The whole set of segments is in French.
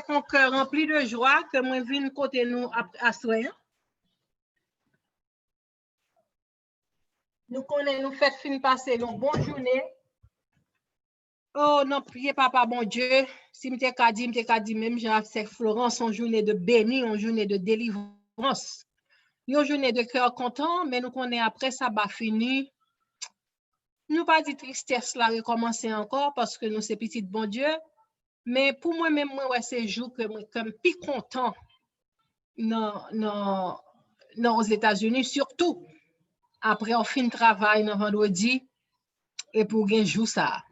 mon cœur rempli de joie que moi viens côté nous à soin. Nous connaissons, nous faites fin passer une bonne journée. Oh non, priez papa, bon Dieu. Si m'te dit même, j'ai fait Florence, une journée de béni, une journée de délivrance. Une journée de cœur content, mais nous connaissons après ça va fini. Nous pas dit tristesse là recommencer encore parce que nous c'est petit bon Dieu. Mais pour moi même moi ouais c'est jour que moi comme plus content non aux États-Unis surtout après on fin travail le vendredi et pour gain jour ça.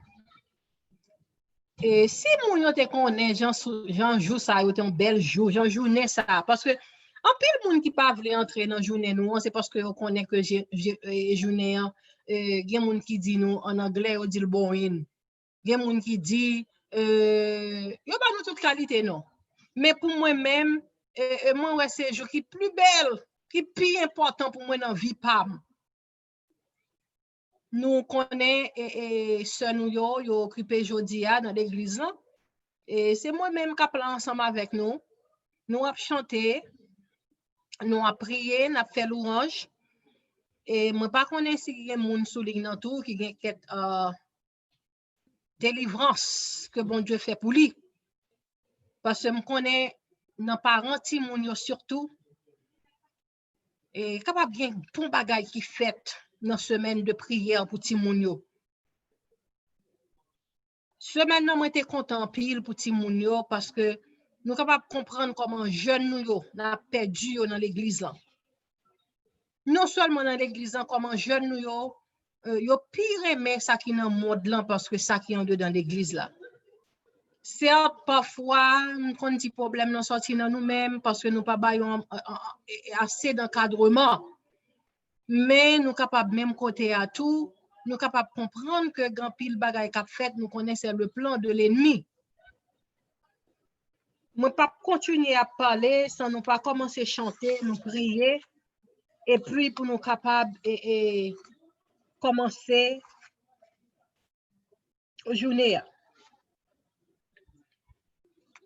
Et si moun yo te connaît Jean jour ça yo te un bel jour, Jean journée ça parce que en pile moun qui pas vle entrer dans journée nous c'est parce que on connaît que journée gen moun qui dit nous en anglais on dit le boring. Gen moun qui dit yo pas nous toute qualité non. Mais pour moi même moi ouais c'est jour qui plus belle, qui plus important pour moi dans vie pam. Nous connaissons et sœur nous yo occupé jodia dans l'église là et c'est moi même qui parle ensemble avec nous. Nous a chanté, nous a prié, nous a fait louange et moi pas connais si il y a moun sous ligne tout qui gagne quelque délivrance que bon Dieu fait pour lui. Parce que me connais dans parents ti moun yo surtout et capable bien bon bagay qui fait dans semaine de prière pour ti moun yo. Semaine nan moi était content pile pour ti moun yo parce que nous capable comprendre comment jeune nous yo n'a perdu yo dans l'église là. Non seulement dans l'église là comment jeune nous yo pire aimer ça qui dans monde là parce que ça qui en dedans l'église là. Certes parfois nous avons un petit problème dans sorti dans nous-mêmes parce que nous pas baillons assez d'encadrement. Mais nous capable même côté à tout, nous capable comprendre que grand pile bagay qu'a fait nous connaissons le plan de l'ennemi. Moi pas continuer à parler sans nous pas commencer à chanter, nous prier et puis pour nous capable et commencer journée.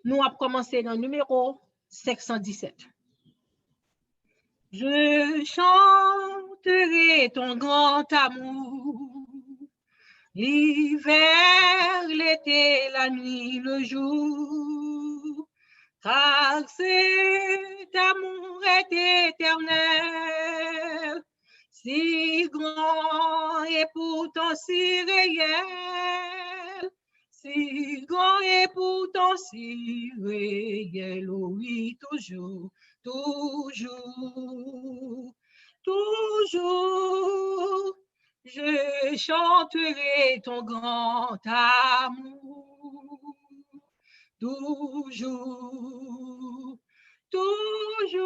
Nous avons commencé dans le numéro 517. Je chanterai ton grand amour, l'hiver, l'été, la nuit, le jour, car cet amour est éternel, si grand et pourtant si réel, si grand et pourtant si réel, oui, toujours. Toujours, toujours, je chanterai ton grand amour. Toujours, toujours,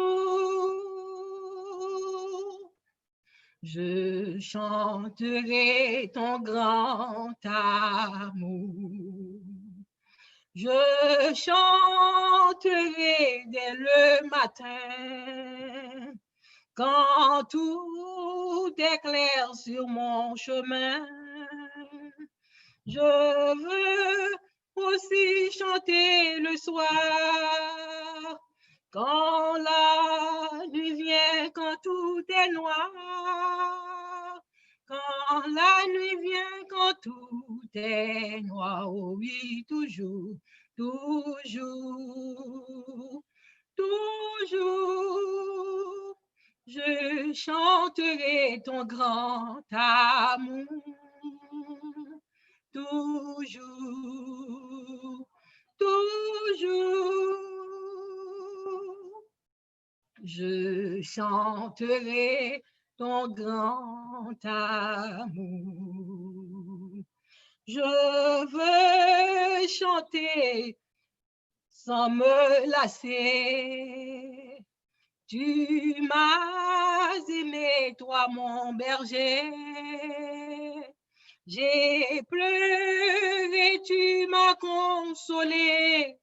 je chanterai ton grand amour. Je chanterai dès le matin, quand tout est clair sur mon chemin. Je veux aussi chanter le soir, quand la nuit vient, quand tout est noir. Quand la nuit vient, quand tout est noir, oh oui, toujours, toujours, toujours, je chanterai ton grand amour, toujours, toujours, je chanterai ton grand amour. Je veux chanter sans me lasser. Tu m'as aimé, toi mon berger. J'ai pleuré, tu m'as consolé.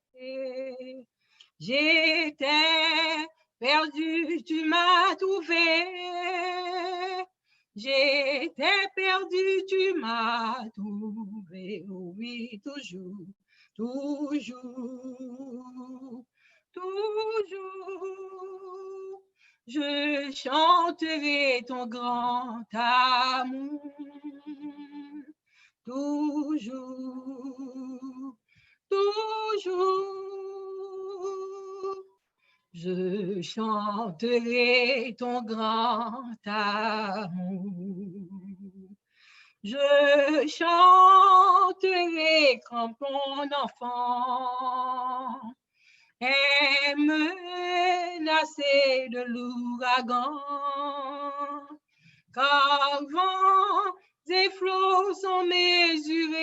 J'étais perdu, tu m'as trouvé. J'étais perdu, tu m'as trouvé. Oui, toujours, toujours, Je chanterai ton grand amour, toujours, toujours. Je chanterai ton grand amour. Je chanterai comme ton enfant est menacé de l'ouragan, car vents et flots sont mesurés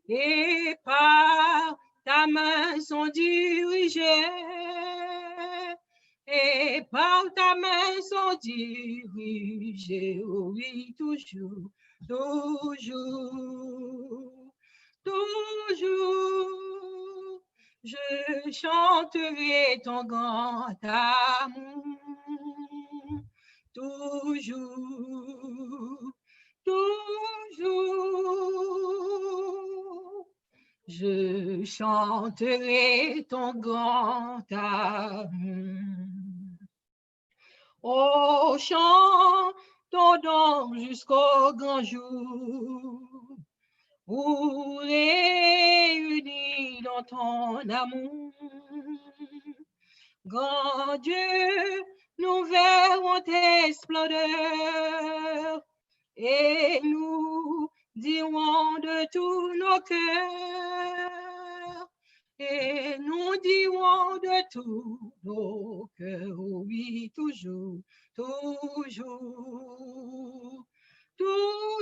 et par ta main sont dirigés. Et par ta main sont dirigés, oui, toujours, toujours, toujours. Je chanterai ton grand amour, toujours, toujours. Je chanterai ton grand amour. Oh, chantons donc jusqu'au grand jour, pour réunis dans ton amour. Grand Dieu, nous verrons tes splendeurs et nous dirons de tous nos cœurs. Et nous dirons de tous nos cœurs, oui, toujours, toujours,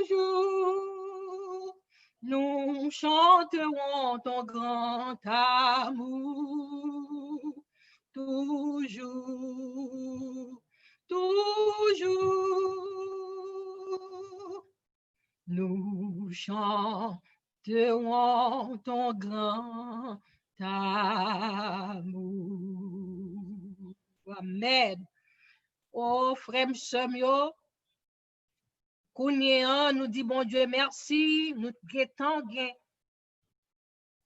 toujours. Nous chanterons ton grand amour, toujours, toujours. Nous chanterons ton grand amour. Amen. Oh, frère Semio, Kounye, nous dit bon Dieu merci, nous guettons gain.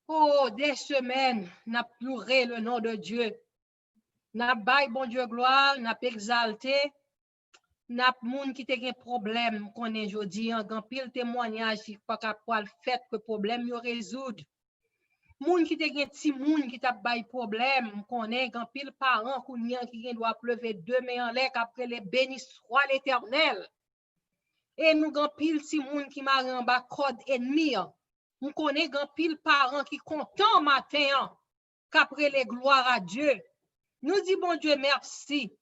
Oh, des semaines, n'a pleuré le nom de Dieu. N'a bail bon Dieu gloire, n'a exalté. N'a moun qui te gen problème konnen jodi an gan pile témoignage qui pas capable fait que problème yo résoudre. Moun qui te gen ti moun qui t'a bay problème konnen gan pile parent kounyan qui gen doit lever deux mains en l'air après les béni soit l'Éternel. Et nous gan pile ti moun qui m'a en bas code ennemi. Nous connaît gan pile parent qui content matin qu'après les gloires à Dieu. Nous dit bon Dieu merci.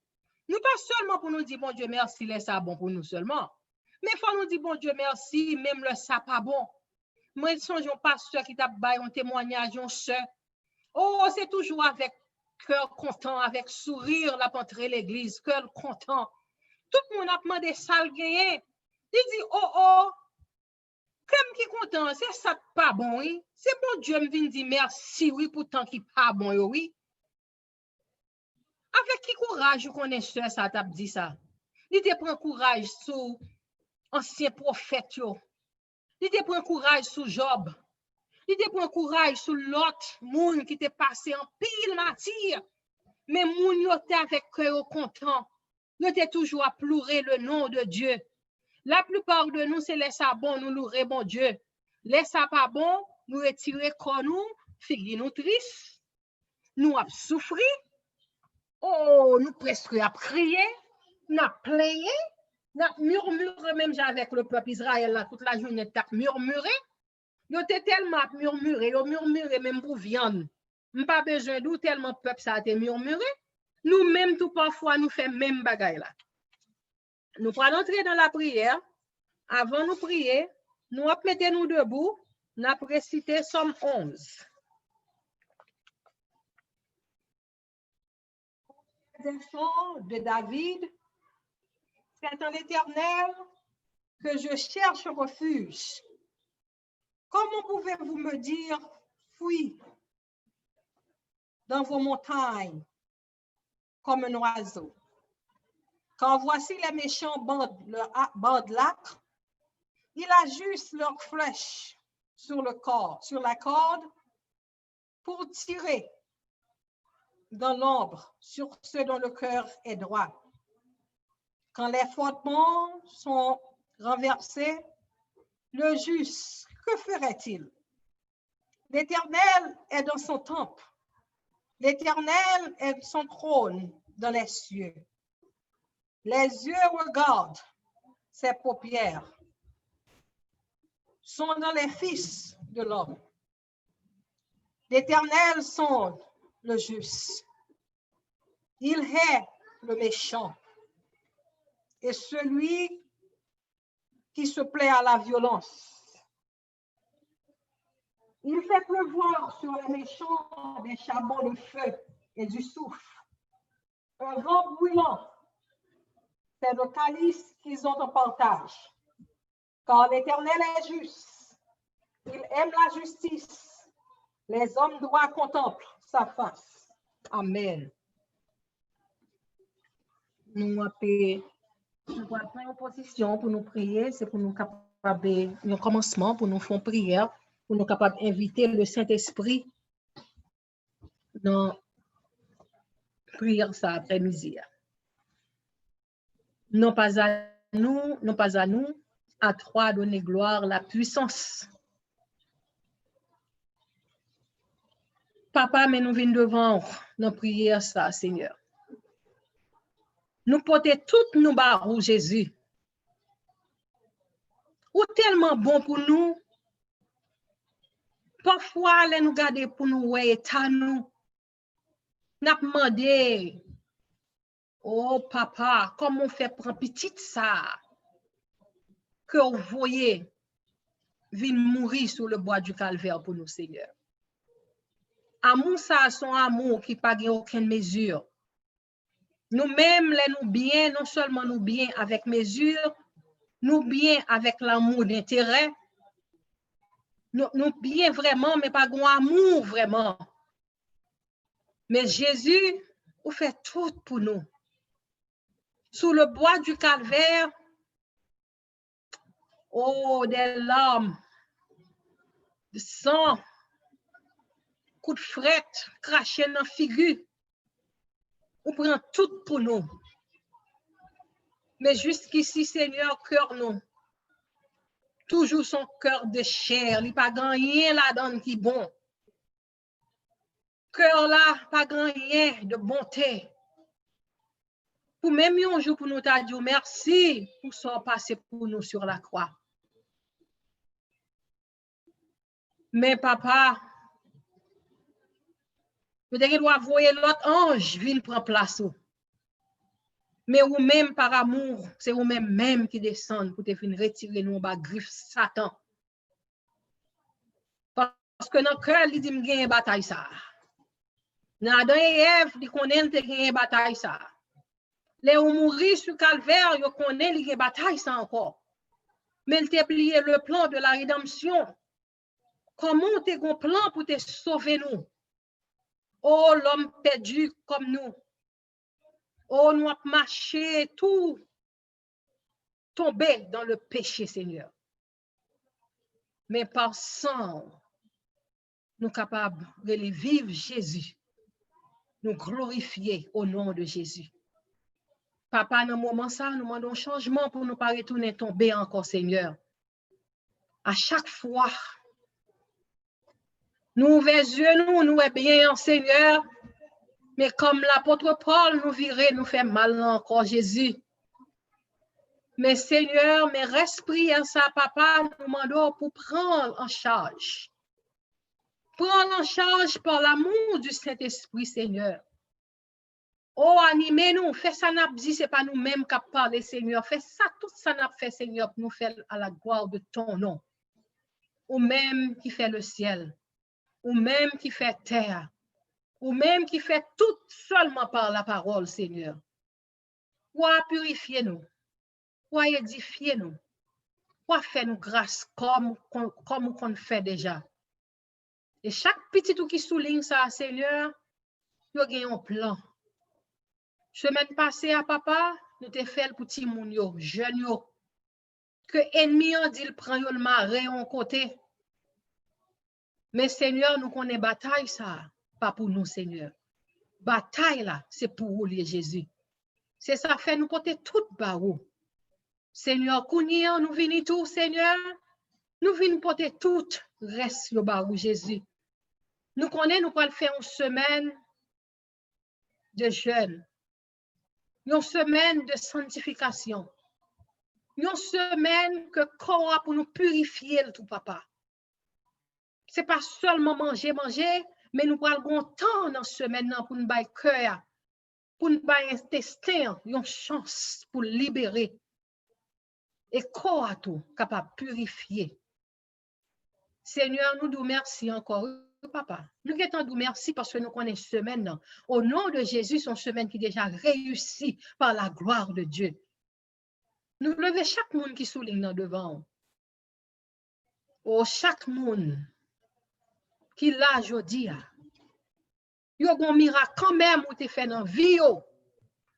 Nous pas seulement pour nous dire bon Dieu merci, laisse ça bon pour nous seulement. Mais il faut nous dire bon Dieu merci, même le ça pas bon. Moi, songe un pasteur qui t'a baillé un témoignage, un soeur. Oh, c'est toujours avec cœur content, avec sourire, la entrer l'église, cœur content. Tout le monde a demandé ça le gagner. Il dit, oh, comme qui content, c'est ça pas bon, oui. C'est bon Dieu me vient dire merci, oui, pour tant qui pas bon, oui. Avec qui courage vous connaissez ça, t'a dit ça? Il te prend courage sur ancien prophète yo. Il te prend courage sur Job. Il te prend courage sur l'autre monde qui te passé en pile matière. Mais moun yo te avec cœur content. Yo te toujours à pleurer le nom de Dieu. La plupart de nous, c'est les ça bon, nous louer bon Dieu. Les ça pas bon, nous retirer comme nous, figli nous triste. Nous a souffrir. Oh, nous presque à crier, nous a plaigné, nous a murmuré, même avec le peuple Israël, là, toute la journée, nous a murmuré. Nous étions tellement murmuré, nous murmuré même pour viande. Nous n'avons pas besoin d'où tellement le peuple ça a été murmuré. Nous-mêmes, tout parfois, nous faisons même bagaille là. Nous prenons entrer dans la prière. Avant de prier, nous mettons-nous debout, nous avons récité Somme 11. Les enfants de David, c'est en l'Éternel que je cherche refuge. Comment pouvez-vous me dire, fuis dans vos montagnes comme un oiseau? Quand voici les méchants bandent l'âcre, ils ajustent leurs flèches sur la corde pour tirer. dans l'ombre sur ceux dont le cœur est droit. Quand les fondements sont renversés, le juste, que ferait-il? L'Éternel est dans son temple. L'Éternel est son trône dans les cieux. Les yeux regardent ses paupières, sont dans les fils de l'homme. L'Éternel sonde le juste. Il hait le méchant et celui qui se plaît à la violence. Il fait pleuvoir sur les méchants des charbons de feu et du soufre. Un vent brûlant, c'est le calice qu'ils ont en partage. Car l'Éternel est juste. Il aime la justice. Les hommes droits contemplent sa face. Amen. Nous avons pris une position pour nous prier. C'est pour nous capables, un commencement pour nous faire prière, pour nous capables d'inviter le Saint-Esprit dans prière ça après-midi. Non pas à nous, à toi donner gloire, la puissance. Papa, mais nous venons devant nos prières ça, Seigneur. Nous portons toutes nos barres, Jésus. Ou tellement bon pour nous. Parfois, les nous garder pour nous, ouais, état nous. N'a demandé, oh papa, comment on fait prendre petit ça? Que vous voyez, vient mourir sur le bois du calvaire pour nous, Seigneur. Amour, ça, son amour qui n'a pas aucune mesure. Nous-mêmes, nous bien, non seulement nous bien avec mesure, nous bien avec l'amour d'intérêt, nous bien vraiment, mais pas grand amour vraiment. Mais Jésus, vous fait tout pour nous. Sous le bois du calvaire, oh, des larmes, de sang, coup de fret, craché dans la figure. On prend tout pour nous. Mais jusqu'ici, Seigneur, cœur nous. Toujours son cœur de chair. Il n'y a pas rien là-dedans qui est bon. Cœur là, pas rien de bonté. Pour même un jour pour nous dire merci pour ce passé pour nous sur la croix. Mais papa, peut-être qu'il doit voir l'autre ange venir prendre place. Mais ou même par amour, c'est ou même qui descendent pour te venir retirer nous bas griffe Satan. Parce que dans le cœur, il dit qu'il y a une bataille ça. Dans Adam et Ève, il connaît qu'il y a une bataille ça. Les ou mourir sur calvaire, il connaît qu'il y a une bataille ça encore. Mais il t'a plié le plan de la rédemption. Comment tu as un plan pour te sauver nous? Oh, l'homme perdu comme nous. Oh, nous avons marché tout, tombé dans le péché, Seigneur. Mais par sang, nous sommes capables de vivre Jésus, nous glorifier au nom de Jésus. Papa, dans ce moment ça, nous demandons un changement pour ne pas retourner tomber encore, Seigneur. À chaque fois, nous ouvrons les yeux, nous est bien, Seigneur. Mais comme l'apôtre Paul nous virait, nous fait mal encore, Jésus. Mais Seigneur, mais respire à ça, papa, nous demandons pour prendre en charge. Prendre en charge par l'amour du Saint-Esprit, Seigneur. Oh, animez-nous, fais ça, n'a dit, c'est pas nous-mêmes qui parlons, Seigneur. Fais ça, tout ça n'a fait, Seigneur, pour nous faire à la gloire de ton nom. Ou même qui fait le ciel, ou même qui fait terre, ou même qui fait tout seulement par la parole, Seigneur. Ou purifiez-nous, ou édifiez-nous, ou faites-nous grâce comme on fait déjà. Et chaque petit tout qui souligne ça, Seigneur, nous avons un plan. Semaine passée à papa, nous te fait le petit moun yo, jeune yo, que ennemi a dit, il prend le marais en côté. Mais Seigneur, nous connaissons bataille ça, pas pour nous, Seigneur. bataille là, c'est pour vous, Jésus. C'est ça fait nous porter toute barreau. Seigneur, Kounia, nous venons tout, Seigneur. Nous venons porter tout reste le barreau, Jésus. Nous connaissons, nous allons faire une semaine de jeûne, une semaine de sanctification, une semaine que corps pour nous purifier le tout, papa. Ce n'est pas seulement manger, mais nous prenons temps dans cette semaine pour nous bailler cœur, pour nous bailler intestin, une chance pour libérer. Et corps à tout, capable de purifier. Seigneur, nous nous merci encore, papa. Nous nous merci parce que nous connaissons cette semaine. Au nom de Jésus, c'est une semaine qui est déjà réussie par la gloire de Dieu. Nous levons chaque monde qui souligne devant. Oh, chaque monde qui l'a aujourd'hui. Il y a un miracle quand même où tu fais dans la vie. Il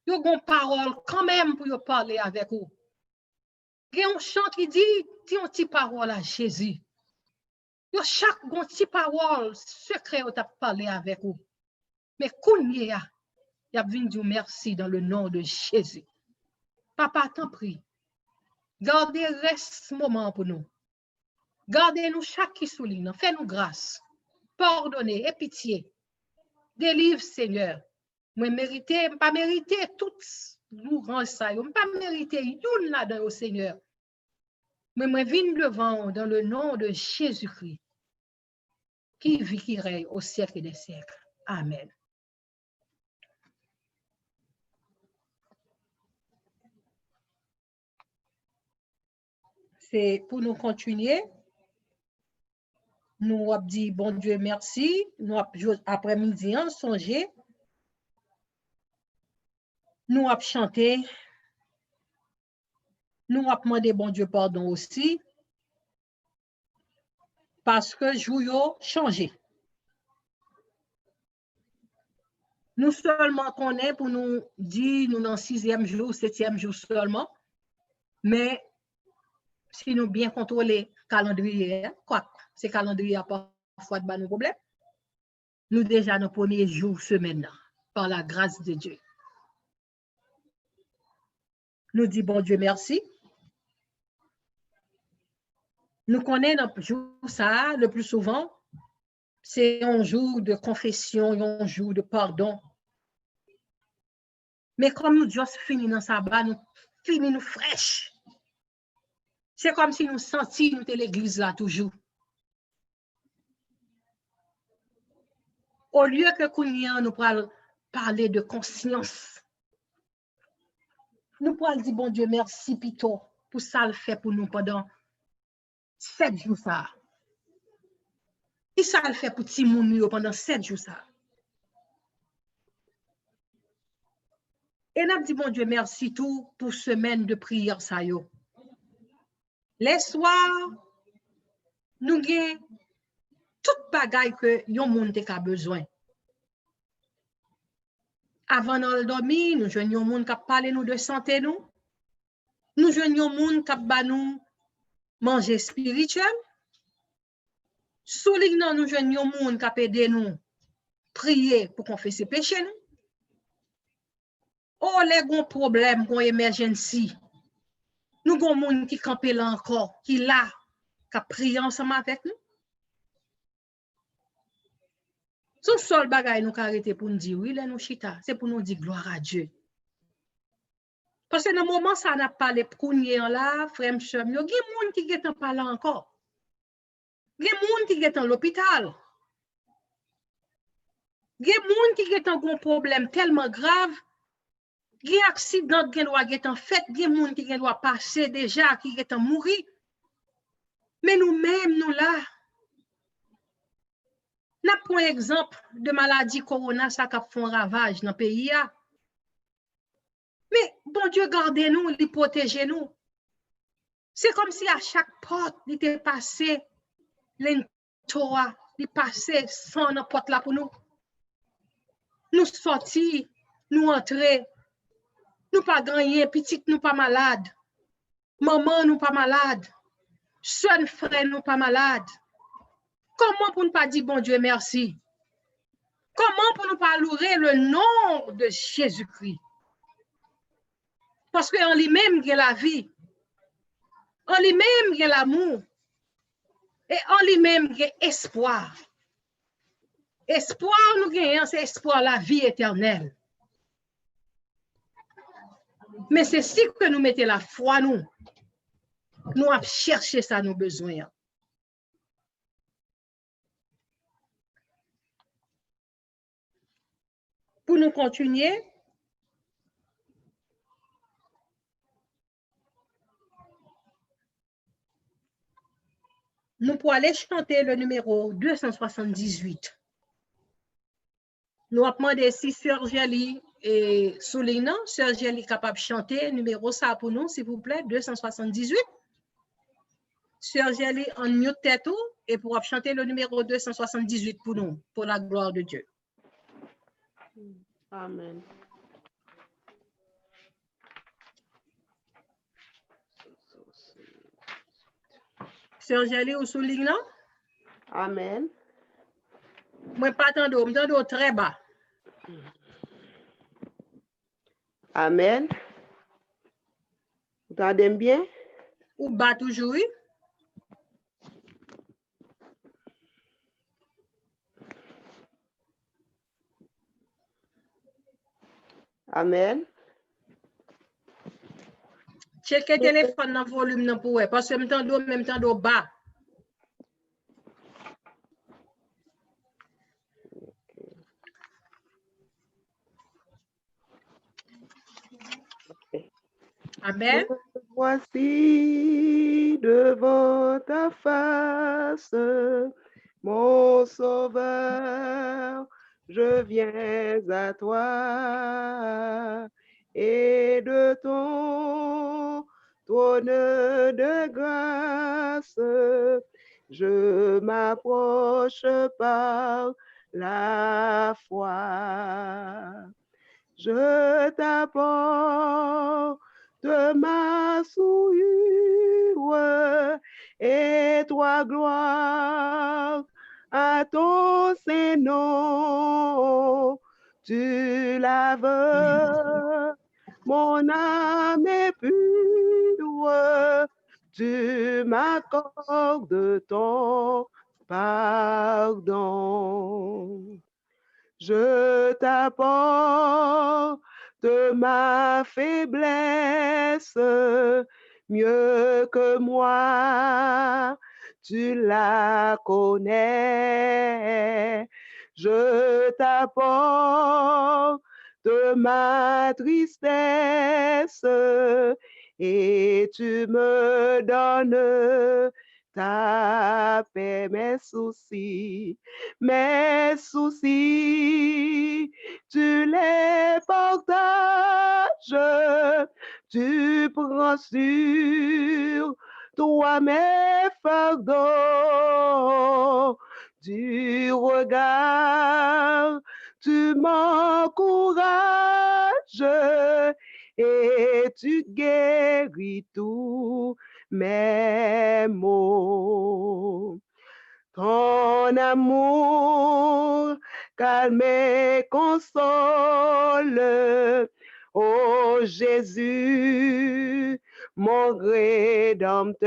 y a une parole quand même pour parler avec vous. Il y a un chant qui dit, tu as une petite parole à Jésus. Il y a chaque petite parole secret où tu as parlé avec vous. Mais il y a besoin de merci dans le nom de Jésus. Papa, t'en prie. Gardez reste moment pour nous. Gardez-nous chaque qui souligne. Fais-nous grâce. Pardonnez et pitié. Délivre, Seigneur. Moi, mérité, pas mérité toutes l'ouvrage ça. Je pas mérité une là-dedans au Seigneur. Mais moi, viens devant dans le nom de Jésus-Christ, qui vit, qui règne au siècle des siècles. Amen. C'est pour nous continuer. Nous avons dit, bon Dieu, merci. Nous avons après-midi en songer. Nous avons chanté. Nous avons demandé, bon Dieu, pardon aussi. Parce que jour changé. Nous seulement connaissons pour nous dire, nous dans 6e jour, 7e jour seulement. Mais si nous bien contrôler le calendrier, quoi, c'est calendrier a parfois de nos problèmes. Nous déjà dans le premier jour, semaine, par la grâce de Dieu. Nous disons, bon Dieu, merci. Nous connaissons le jour ça, le plus souvent, c'est un jour de confession, un jour de pardon. Mais comme nous juste fini dans sabbat, nous fini nous fraîche. C'est comme si nous sentions nous l'église là toujours. Au lieu que Kounia nous parler de conscience, nous pourrons dire, bon Dieu, merci Pito, pour ça le fait pour nous pendant 7 jours ça. Et ça le fait pour Timounio pendant 7 jours ça. Et nous avons dit, bon Dieu, merci tout pour semaine de prière ça yo. Les soirs, nous avons toute bagaille que yon monde a besoin. Avant de dormir, nous joignons monde qui parle nous de santé nous. Nous joignons monde qui ba nous manger spirituel. Soulignant nous joignons monde qui aider nous prier pour confesser péché nous. Oh les gon problème, gon emergency. Nous gon monde qui campé là encore, qui là, qui prier ensemble avec nous. Son seul bagay nous arrêter pour nous dire oui, là nous chita, c'est pour nous dire gloire à Dieu. Parce que dans le moment ça n'a pas les premiers là, frère m'seur, il y a des gens qui sont pas là encore. Il y a des gens qui sont dans l'hôpital. Il y a des gens qui ont un problème tellement grave. Il y a des accidents qui sont faits, il y a des gens qui sont passés déjà, qui sont morts. Mais nous-mêmes, nous là, nous avons un exemple de maladie corona, ça qui fait un ravage dans le pays. Mais bon Dieu, gardez-nous, il protégez-nous. C'est comme si à chaque porte, il était passé l'entoura, il passait sans la porte là pour nous. Nous sortir, nous entrer, nous pas gagner, petite nous pas malade, maman nous pas malade, seul frère nous pas malade. Comment pour ne pas dire bon Dieu merci? Comment pour ne pas pas louer le nom de Jésus-Christ. Parce qu'en lui-même, il y a la vie. En lui-même, il y a l'amour. Et en lui-même, il y a espoir. Espoir, nous gagnons, c'est espoir, la vie éternelle. Mais c'est si que nous mettons la foi, nous avons cherché ça, nos besoins. Pour nous continuer, nous pourrons aller chanter le numéro 278. Nous avons demandé si Sœur Gélie et Soulignan, Sœur Gélie capable de chanter numéro ça pour nous, s'il vous plaît, 278. Sœur Gélie en mute tête et pour chanter le numéro 278 pour nous, pour la gloire de Dieu. Amen. Sœur Gélie ou Soulignan? Amen. Moi, pas tant d'eau, je m'entends très bas. Amen. Vous entendez bien? Ou bas toujours, oui? Amen. Check le téléphone dans le volume pour parce que même temps d'eau bas. Amen. Voici devant ta face, mon sauveur, je viens à toi et de ton trône de grâce, je m'approche par la foi. Je t'apporte ma souillure et toi gloire à ton Saint-Nom. Tu laves mon âme est pure, tu m'accordes ton pardon. Je t'apporte ma faiblesse, mieux que moi, tu la connais. Je t'apporte ma tristesse et tu me donnes ta paix, mes soucis, tu les partages, tu prends sur toi mes fardeaux, du regard, tu m'encourages et tu guéris tous mes maux. Ton amour calme et console, ô Jésus, mon Rédempteur.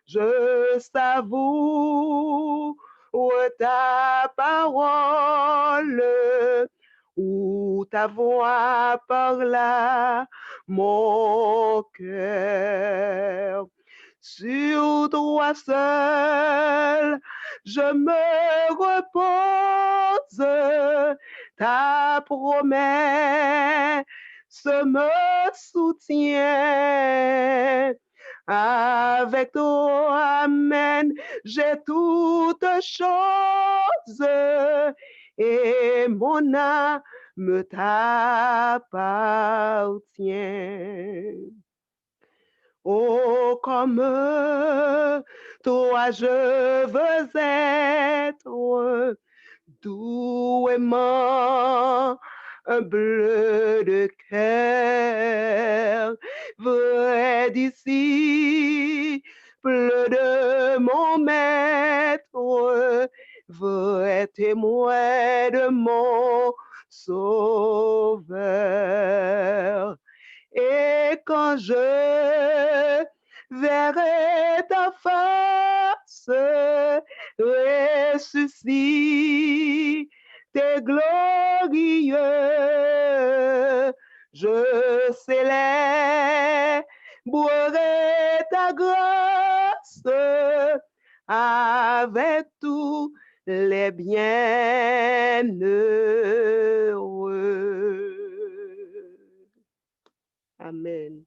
Je savoure ta parole, où ta voix parle à mon cœur. Sur toi seul, je me repose, ta promesse me soutient. Avec toi, amen, j'ai toutes choses et mon âme t'appartient. Oh, comme toi, je veux être doux, aimant, bleu de cœur, vrai disciple de mon maître, vrai témoin de mon Sauveur. Et quand je verrai ta face ressuscité glorieux, je célébrerai ta grâce avec tous les bienheureux. Amen.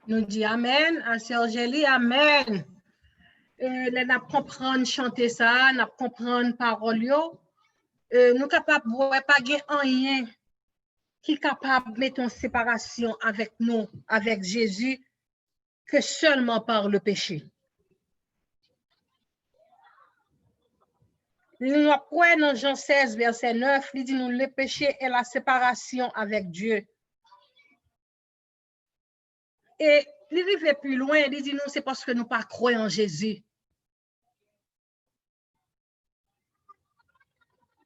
Nous disons Amen, à Sœur Gélie, Amen. Nous comprenons chanter ça, nous comprenons parole. Nous sommes capables de voir pas rien qui est capable de mettre en séparation avec nous, avec Jésus, que seulement par le péché. Nous apprenons dans Jean 16, verset 9, il dit nous le péché est la séparation avec Dieu. Et il va plus loin, il dit nous c'est parce que nous pas croyons en Jésus.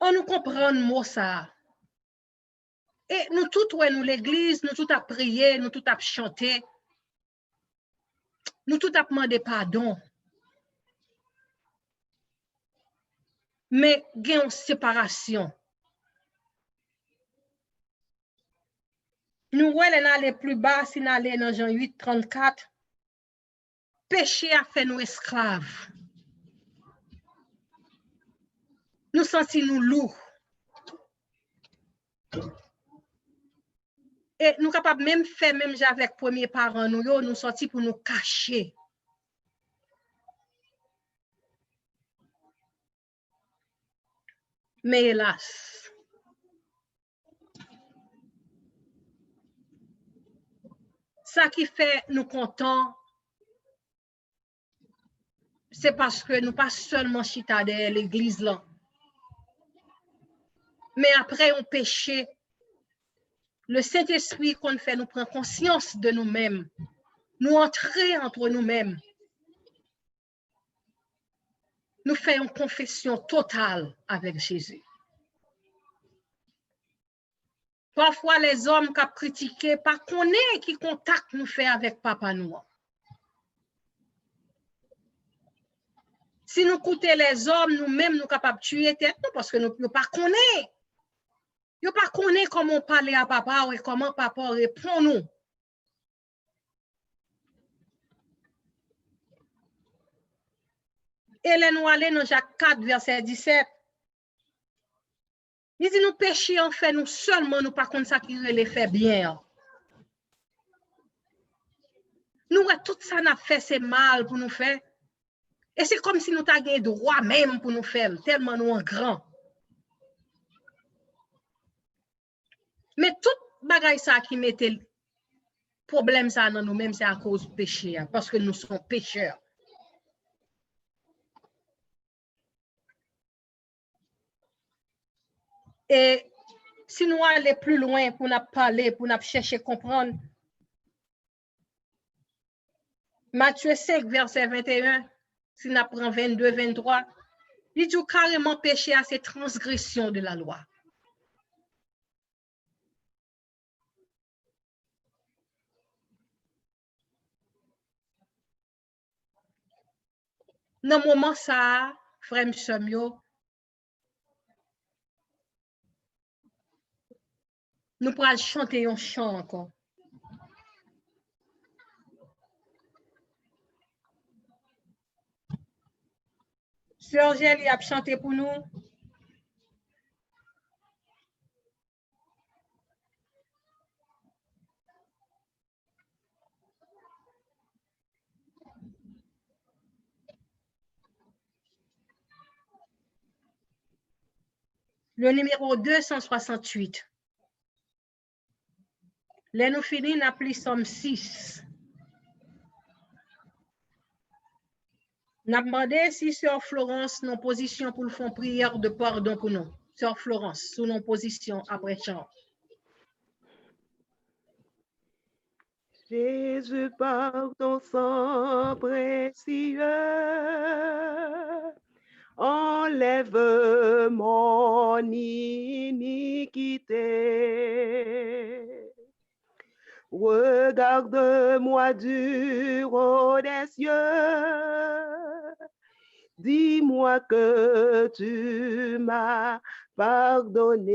On nous comprend le mot ça. Et nous tout nous l'église, nous tout à prier, nous tout à chanter, nous tout à demander pardon. Mais il y a une séparation. Nous voyons aller plus bas, si nous allons dans Jean 8, 34. Péché a fait nous esclaves. Nous sentons nous lourds. Et nous sommes capables même faire, même avec premiers parents, nous sortis pour nous cacher. Mais hélas, ça qui fait nous contents, c'est parce que nous pas seulement chita derrière l'église là, mais après on péché, le Saint-Esprit qu'on fait nous prend conscience de nous-mêmes, nous entrer entre nous-mêmes, nous faisons une confession totale avec Jésus. Parfois, les hommes qui ont critiqué, pas connaît qui contact nous fait avec papa nous. Si nous écoutons les hommes, nous-mêmes, nous sommes capables de tuer tête parce que nous ne pas connaît. Nous ne pas connaît comment parler à papa et comment papa répond nous. Et là, nous allons dans Jacques 4, verset 17. Il dit, nous péchons, en fait, nous seulement, nous par contre, ça qui les fait bien. Nous, tout ça n'a fait, c'est mal pour nous faire. Et c'est comme si nous avions droit même pour nous faire, tellement nous en grand. Mais tout bagaille ça qui mettait le problème ça dans nous-mêmes, c'est à cause du péché, parce que nous sommes pécheurs. Et si nous allons plus loin pour nous parler, pour nous chercher à comprendre, Matthieu 5, verset 21, si nous prenons 22, 23, il dit carrément péché à ces transgressions de la loi. Dans le moment ça, frère Samuel, nous pourrons chanter un chant encore. Sœur Gélie a chanté pour nous. Le numéro 268. Là, nous finissons, nous appelons Somme 6. Nous avons demandé si Sœur Florence nous position pour le fond prière de pardon pour nous. Sœur Florence, sous nos positions après chant. Jésus, par ton sang précieux, enlève mon iniquité. Regarde-moi du haut des cieux, dis-moi que tu m'as pardonné.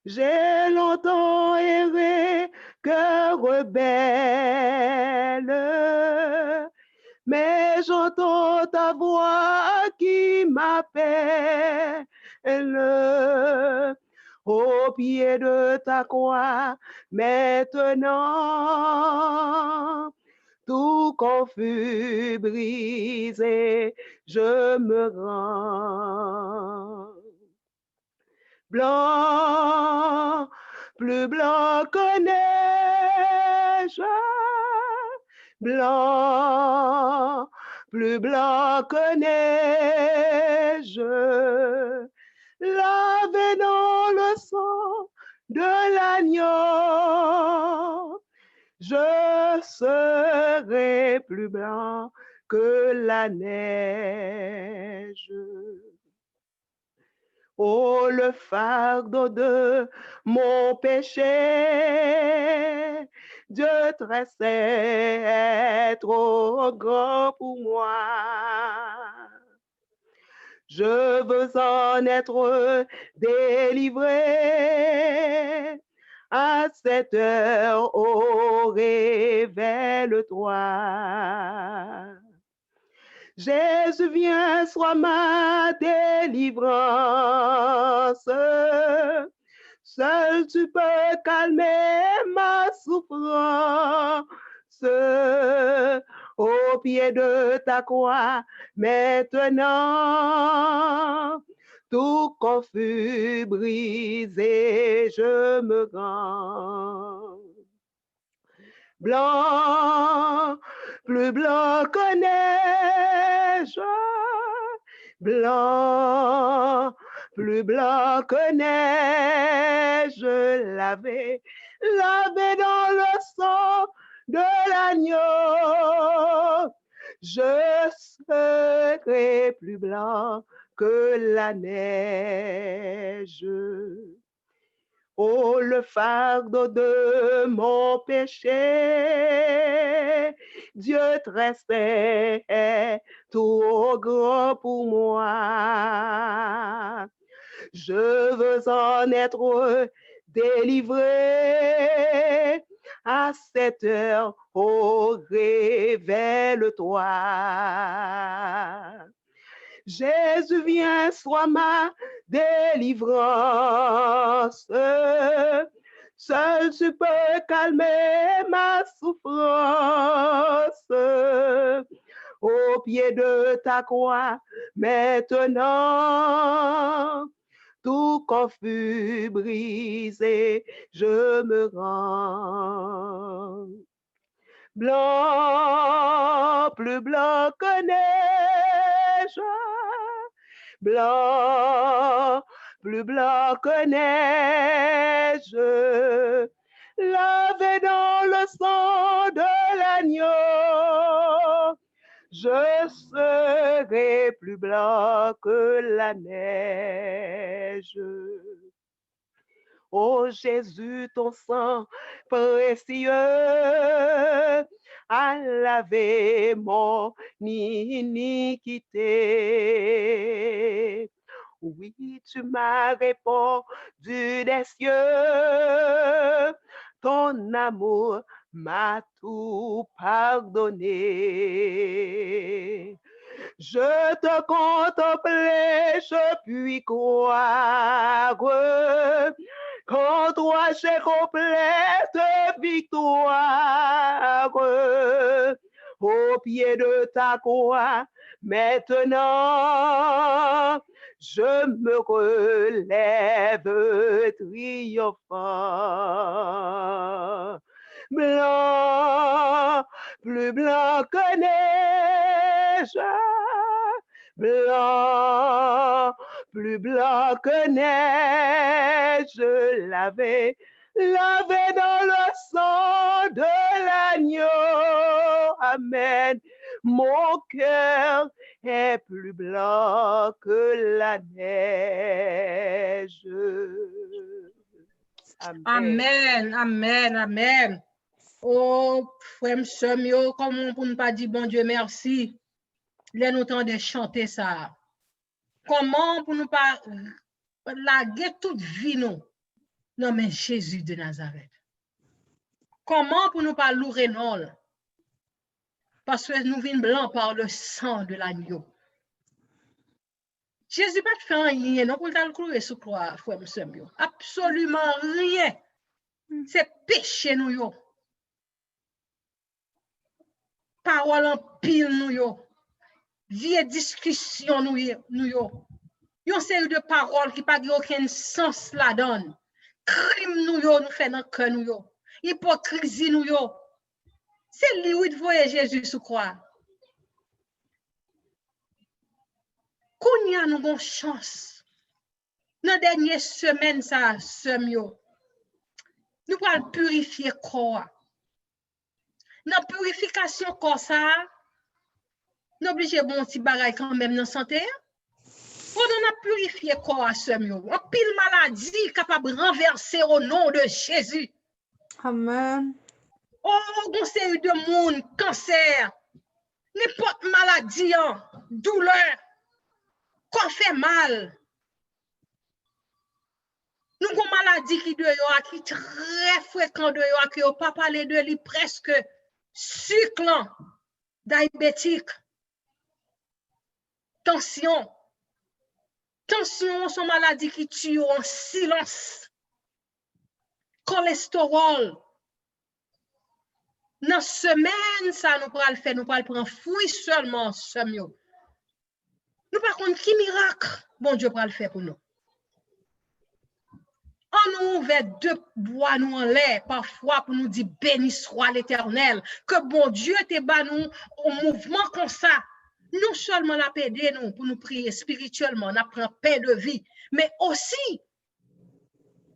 J'ai longtemps erré, cœur rebelle, mais j'entends ta voix qui m'appelle. Au pied de ta croix, maintenant, tout confus brisé, je me rends. Blanc, plus blanc que neige, blanc, plus blanc que neige, lavé dans le sang de l'agneau, je serai plus blanc que la neige. Oh, le fardeau de mon péché, Dieu tressait est trop grand pour moi. Je veux en être délivré. À cette heure, oh, révèle-toi. Jésus, viens, sois ma délivrance. Seul tu peux calmer ma souffrance. Au pied de ta croix, maintenant, tout confus brisé, je me rends. Blanc, plus blanc que neige, blanc, plus blanc que neige, lavé, lavé dans le sang de l'agneau, je serai plus blanc que la neige. Oh, le fardeau de mon péché, Dieu tressait trop grand pour moi. Je veux en être délivré. À cette heure, oh, révèle-toi. Jésus, viens, sois ma délivrance. Seul tu peux calmer ma souffrance. Au pied de ta croix, maintenant, tout confus brisé, je me rends. Blanc, plus blanc que neige, blanc, plus blanc que neige, lavé dans le sang de l'agneau, je serai plus blanc que la neige. Oh Jésus, ton sang précieux a lavé mon iniquité. Oui, tu m'as répondu des cieux, ton amour m'a tout pardonné. Je te contemplais, je puis croire qu'en toi j'ai complète victoire. Au pied de ta croix, maintenant, je me relève triomphant. Blanc, plus blanc que neige, blanc, plus blanc que neige, lavé, lavé dans le sang de l'agneau. Amen. Mon cœur est plus blanc que la neige. Amen. Amen, amen, amen. Oh, frère, m'seur, yo, comment pour ne pas dire bon Dieu merci? Là, nous temps de chanter ça. Comment pour ne pas laguer toute vie, nous? Non, mais Jésus de Nazareth. Comment pour ne pas louer non? Parce que nous venons blancs par le sang de l'agneau. Jésus pas fait rien, non, pour le clouer sous croix, frère, m'seur, yo. Absolument rien. C'est péché, nous, yo. Parole en pile, nous, yo. Vieille discussion, nous, yo. Yon série de paroles qui pas aucun sens la donne. Crime, nous, yo, nous fait dans le cœur, nous, yo. Hypocrisie, nous, yo. C'est lui où il voyait Jésus sous croix. Kounya, nous avons chance. Dans la dernière semaine, ça, semio. Nous allons purifier le corps. Dans la purification corps, ça, nous obligons bon petit bagage quand même dans la santé. Pour nous purifier le corps à semio. Un pile maladie capable de renverser au nom de Jésus. Amen. Oh, on série de monde, cancer, n'importe maladie, douleur, qu'on fait mal. Nous avons une maladie qui est très fréquente, qui n'a pas parlé de lui presque sucre, diabétique, tension. Tension, c'est une maladie qui tue en silence. Cholestérol. Dans la semaine, ça nous pourra le faire, nous pourra le prendre fruit seulement, semio. Nous par contre, qui miracle, bon Dieu pourra le faire pour nous. On nous ouvert deux bois nous en l'air, parfois pour nous dire béni soit l'Éternel, que bon Dieu te bat nous au mouvement comme ça. Non seulement la paix de nous pour nous prier spirituellement, on apprend paix de vie, mais aussi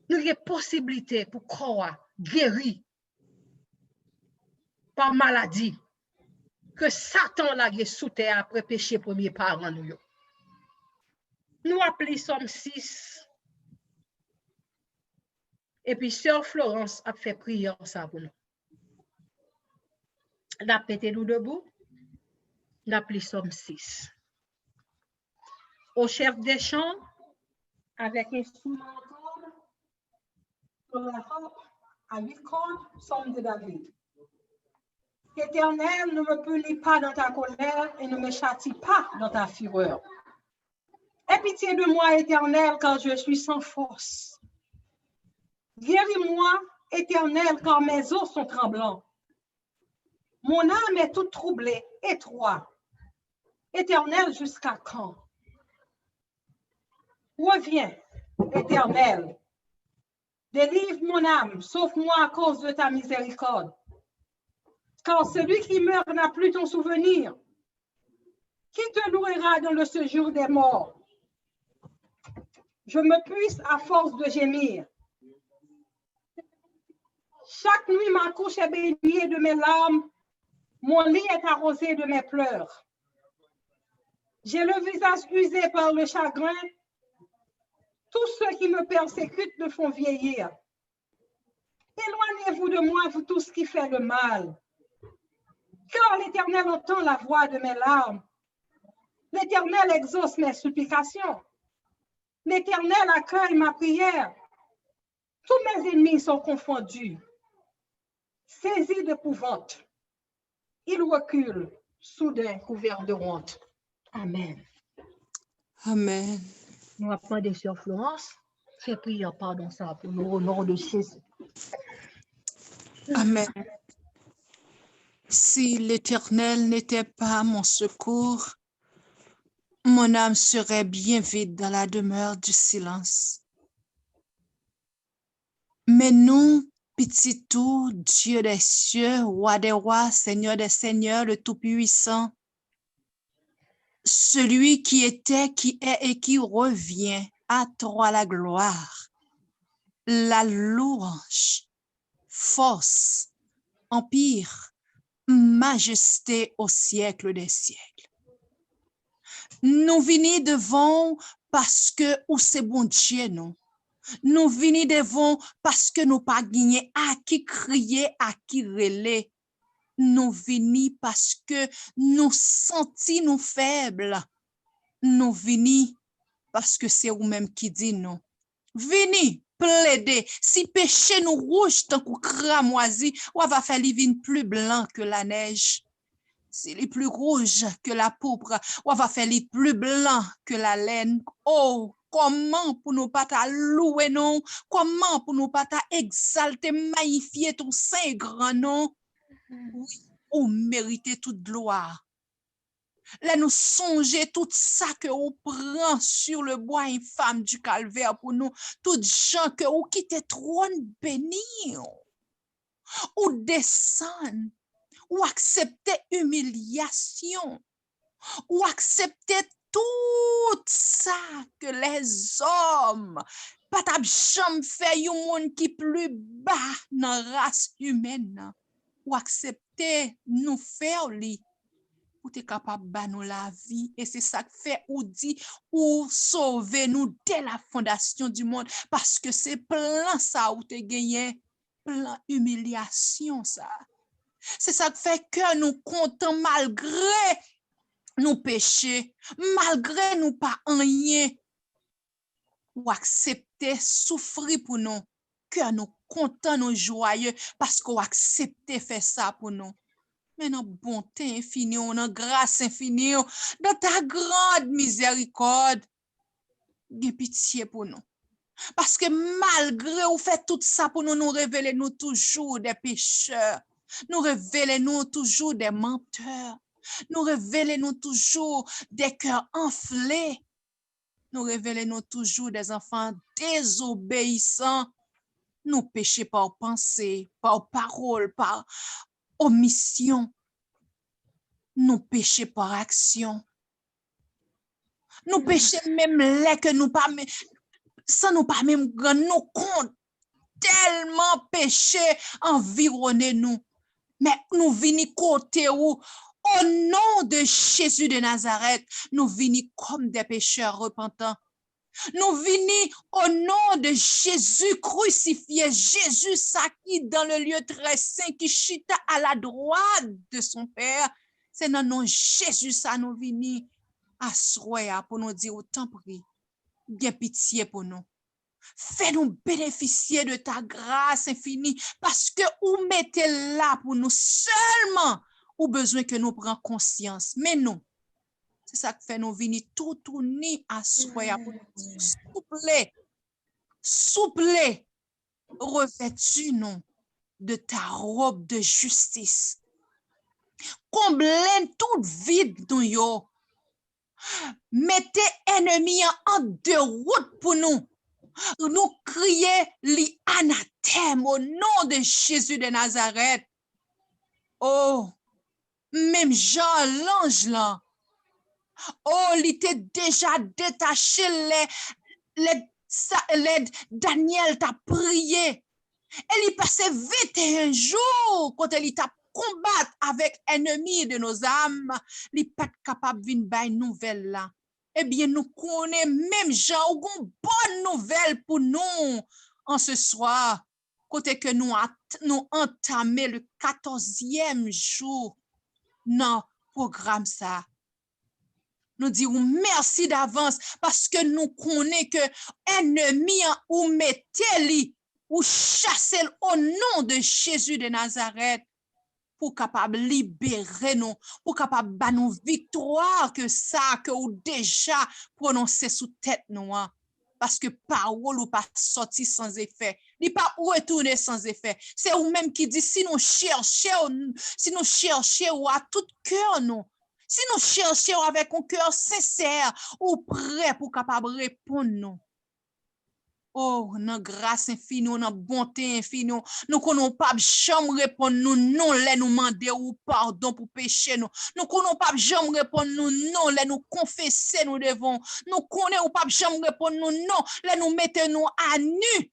nous avons possibilité pour croire guéri par maladie que Satan l'a sous terre après péché premier parent nous. Nous appelons Somme 6. Et puis, Sœur Florence a fait prière ça pour nous. La pété nous debout. La pli Somme 6. Au chef des chants, avec instrument à 8 cordes, Somme de David. Éternel, ne me punis pas dans ta colère et ne me châtie pas dans ta fureur. Aie pitié de moi, Éternel, car je suis sans force. Guéris-moi, Éternel, car mes os sont tremblants. Mon âme est toute troublée, étroite. Éternel, jusqu'à quand? Reviens, Éternel. Délivre mon âme, sauve-moi à cause de ta miséricorde. Car celui qui meurt n'a plus ton souvenir. Qui te louera dans le séjour des morts? Je me puise à force de gémir. Chaque nuit, ma couche est baignée de mes larmes. Mon lit est arrosé de mes pleurs. J'ai le visage usé par le chagrin. Tous ceux qui me persécutent me font vieillir. Éloignez-vous de moi, vous tous qui faites le mal. Car l'Éternel entend la voix de mes larmes. L'Éternel exauce mes supplications. L'Éternel accueille ma prière. Tous mes ennemis sont confondus. Saisis d'épouvante, ils reculent, soudain couverts de honte. Amen. Amen. Nous apprenons des sœurs Florence. Fais prière, pardon, ça, pour nous, au nom de Jésus. Amen. Si l'Éternel n'était pas mon secours, mon âme serait bien vide dans la demeure du silence. Mais nous, petit tout, Dieu des cieux, roi des rois, Seigneur des seigneurs, le Tout-Puissant, celui qui était, qui est et qui revient, à toi la gloire. la louange, force, empire, majesté au siècle des siècles. Nous venons devant parce que ou c'est bon Dieu, non? Nous venons devant parce que nous pas gagné à qui crier, à qui relais. Nous venons parce que nous sentons nous faibles. Nous venons parce que c'est vous-même qui dit non. Venez plaider. Si péché nous rouge tant que cramoisi, ou va faire les plus blanc que la neige. S'il est plus rouge que la pourpre, ou va faire les plus blanc que la laine. Oh, comment pour nous pas ta louer non? Comment pour nous pas ta exalter, magnifier ton saint et grand nom? Oui, ou mériter toute gloire. Là, nous songer tout ça que vous prend sur le bois infâme du calvaire pour nous, toutes gens que vous quittez trône béni, ou descendre, ou accepter humiliation, ou accepter tout ça que les hommes, pas ta jambe fait yon monde qui plus bas dans la race humaine, ou accepter nous faire li. Ou t'es capable de nous la vie. Et c'est ça que fait ou dit ou sauver nous dès la fondation du monde. Parce que c'est plein ça ou t'es gagné. Plein humiliation ça. C'est ça que fait que nous comptons malgré nos péchés. Malgré nous pas rien. Ou accepter souffrir pour nous. Que nous comptons nous joyeux. Parce qu'on accepte faire ça pour nous. Mais dans bonté infinie, dans grâce infinie, dans ta grande miséricorde, de pitié pour nous. Parce que malgré vous faites tout ça pour nous, nous révélez nous toujours des pécheurs. Nous révélez nous toujours des menteurs. Nous révélez nous toujours des cœurs enflés. Nous révélez nous toujours des enfants désobéissants. Nous péchons par pensée, par parole, par omission. Nous péchons par action. Nous péchons même là que nous pas, sans nous pas même rendre nous compte. Tellement péché environner nous. Mais nous venons côté où, au nom de Jésus de Nazareth, nous venons comme des pécheurs repentants. Nous venons au nom de Jésus crucifié, Jésus qui dans le lieu très saint, qui chita à la droite de son Père. C'est dans le nom de Jésus ça nous venons à soir pour nous dire autant prie, bien pitié pour nous. Fais-nous bénéficier de ta grâce infinie parce que vous mettez là pour nous seulement ou besoin que nous prenions conscience. Mais non. C'est ça que fait nous venir tout tourner à soir pour nous souple, revêtu-nous de ta robe de justice. Comblez tout vide nous yo. Mettez ennemis en déroute pour nous. Nous crier li anathème au nom de Jésus de Nazareth. Oh, même Jean l'ange là. Oh, il était déjà détaché les Daniel t'a prié. Et il passait 21 jours quand il t'a combattre avec ennemi de nos âmes. Il n'est pas capable de venir une nouvelle là. Eh bien, nous connaissons même Jean, ou une bonne nouvelle pour nous en ce soir. Côté que nous entamé le 14e jour dans le programme ça. Nous disons merci d'avance parce que nous connaissons que ennemi ou mettez-li ou chassez au nom de Jésus de Nazareth pour capable libérer nous, pour capable ba nous victoire que ça que ou déjà prononcé sous tête nous. Parce que parole ou pas sorti sans effet, ni pas retourner sans effet. C'est ou même qui dit si nous cherchons ou à tout cœur nous. Si nous cherchons avec un cœur sincère ou prêt pour capable répondre nous. Oh, dans grâce infinie, dans bonté infinie, nous connaissons pas jamais répondre nous non, les nous demander ou pardon pour pécher nous. Nous connaissons pas jamais répondre nous non, les nous confesser nous devons. Nous connaissons pas jamais répondre nous non, les nous mettre nous à nu.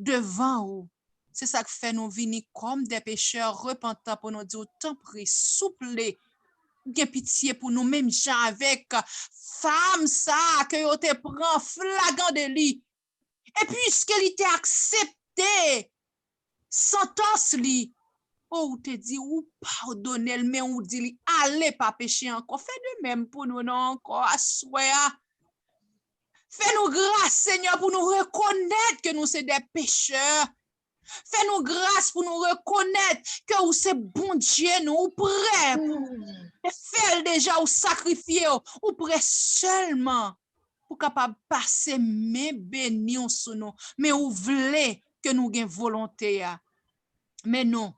devant vous. C'est ça que fait nous venir comme des pécheurs repentants pour nous dire, tant pis, souple, bien pitié pour nous, même gens avec femme ça, que yo te prend flagrant délit. Et puisqu'elle était acceptée, sentence li, ou te dit, ou pardonnez, mais ou dit, allez pas pécher encore. Fais de même pour nous, non, encore, assoya. Fais-nous grâce, Seigneur, pour nous reconnaître que nous sommes des pécheurs. Fais-nous grâce pour nous reconnaître que vous c'est bon Dieu, nous prêts pour faire déjà ou sacrifier, ou prêts seulement pour capable passer mes bénis sur nous. Mais vous voulez que nous ayons volonté. Mais non.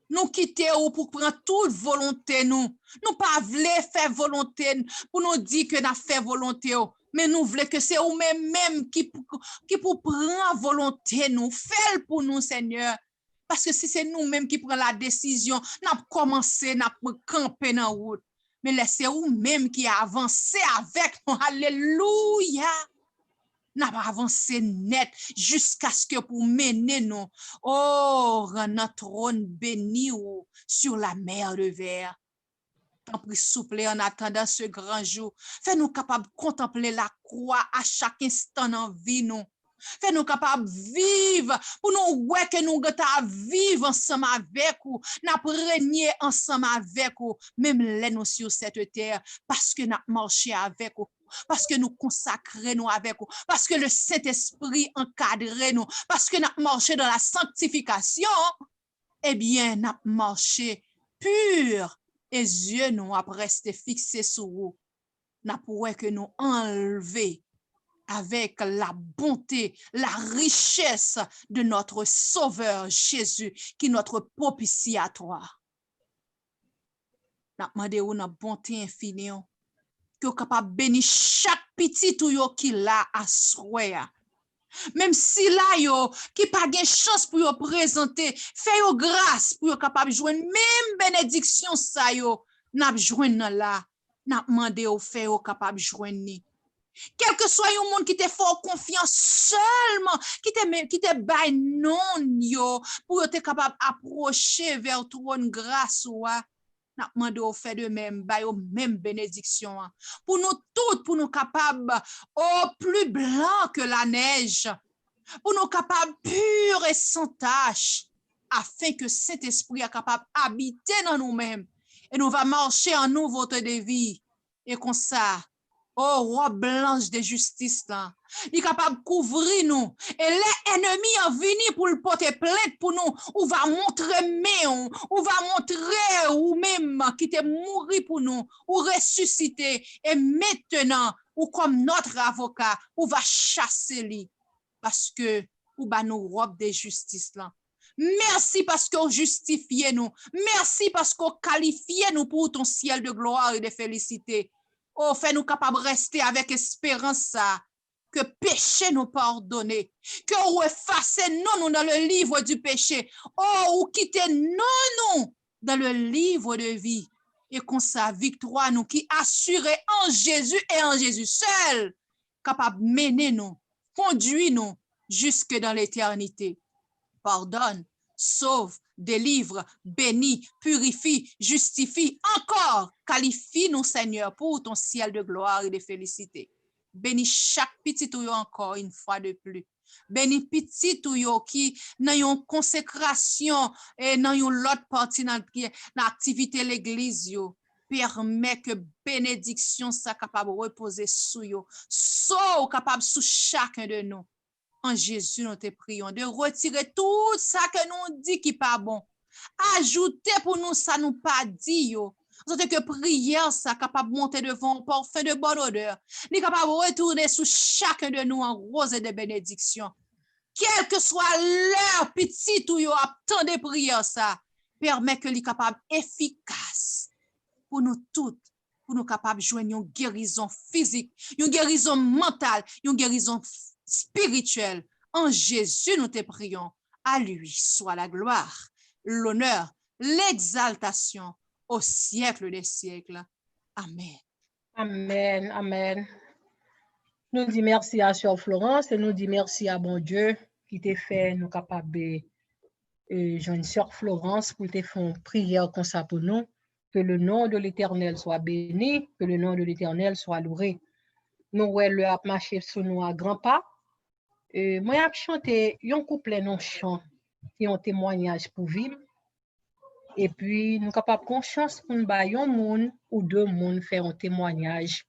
Nous quitter ou pour prendre toute volonté nous. Nous pas voulons faire volonté pour nous dire que nous fait volonté. Mais nous voulons que c'est vous-même qui pour prendre volonté nous. Faites pour nous, Seigneur. Parce que si c'est nous-mêmes qui prenons la décision, nous avons commencé, nous avons campé dans la route. Mais laissez vous-même qui avancez avec nous. Alléluia. Nous avons avancé net jusqu'à ce que pour mener nous, oh, notre trône béni sur la mer de verre. Tant pis souple en attendant ce grand jour. Fais-nous capables de contempler la croix à chaque instant dans la vie nous. Fais-nous capables de vivre pour nous ouais que nous allons vivre ensemble avec vous, nous régner ensemble avec vous, même les nous sur cette terre, parce que nous marchons avec vous. Parce que nous consacrons nous avec vous, parce que le Saint-Esprit encadre nous, parce que nous marchons dans la sanctification, eh bien, nous marchons pur et yeux nous à rester fixés sur vous. Nous pourrons que nous enlever avec la bonté, la richesse de notre Sauveur Jésus, qui est notre propitiatoire. Nous demandons une bonté infinie, que vous capable de bénir chaque petit ou qui l'a à souhait. Même si là yo qui pas de chance pour yo présenter, fait yo grâce pour yo capable joindre même bénédiction ça yo n'a joindre là, n'a demandé au fait yo capable joindre. Quel que soit un monde qui te fort confiance seulement, qui te bail non yo pour te capable approcher vers trône grâce ou n'a demandé au fait de même bail même bénédiction pour nous toutes, pour nous capables au plus blanc que la neige, pour nous capables purs et sans tache, afin que cet esprit est capable d'habiter dans nous-mêmes et nous va marcher en nouveauté de vie et comme ça. Oh, roi blanche de justice, là. Il est capable de couvrir nous. Et les ennemis ont venu pour le porter plainte pour nous. On va montrer, on va montrer ou même qui t'est mort pour nous, ou ressuscité. Et maintenant, ou comme notre avocat, on va chasser lui. Parce que, ou va nous robe de justice, là. Merci parce qu'on justifie nous. Merci parce qu'on qualifie nous pour ton ciel de gloire et de félicité. Oh, fais-nous capables de rester avec espérance ça, que péché nous pardonne, que ou effacer nous dans le livre du péché, oh, ou quitter nous dans le livre de vie, et qu'on sa victoire nous qui assure en Jésus et en Jésus seul, capable de mener nous, conduire nous jusque dans l'éternité. Pardonne, sauve, délivre, bénis, purifie, justifie, encore qualifie nous, Seigneur, pour ton ciel de gloire et de félicité. Bénis chaque petit ou encore une fois de plus. Bénis petit ou qui n'a une consécration et n'a une l'autre partie dans l'activité l'église yo. Permet que bénédiction soit capable de reposer sur yo, soit capable sous chacun de nous. En Jésus, nous te prions de retirer tout ça que nous dit qui pas bon. Ajoutez pour nous ça nous pas dit yo. Nous que prière ça capable de monter devant parfum de bonne odeur. Ni capable de retourner sur chacun de nous en rose de bénédiction. Quel que soit l'heure petite ou yo tant de prière ça permet que li capable efficace pour nous toutes. Pour nous capables de joindre une guérison physique, une guérison mentale, une guérison spirituelle. En Jésus, nous te prions. À lui soit la gloire, l'honneur, l'exaltation au siècle des siècles. Amen. Amen, amen. Nous disons merci à Sœur Florence et nous disons merci à bon Dieu qui te fait nous capables jeune sœur Florence pour te faire une prière comme ça pour nous. Que le nom de l'Éternel soit béni, que le nom de l'Éternel soit loué. Nous ouais le a marché sur nous à grands pas. Moi j'ai chanté un couplet non chant qui un témoignage pour vivre. Et puis nous capable confiance pour nous ba un monde ou deux monde faire un témoignage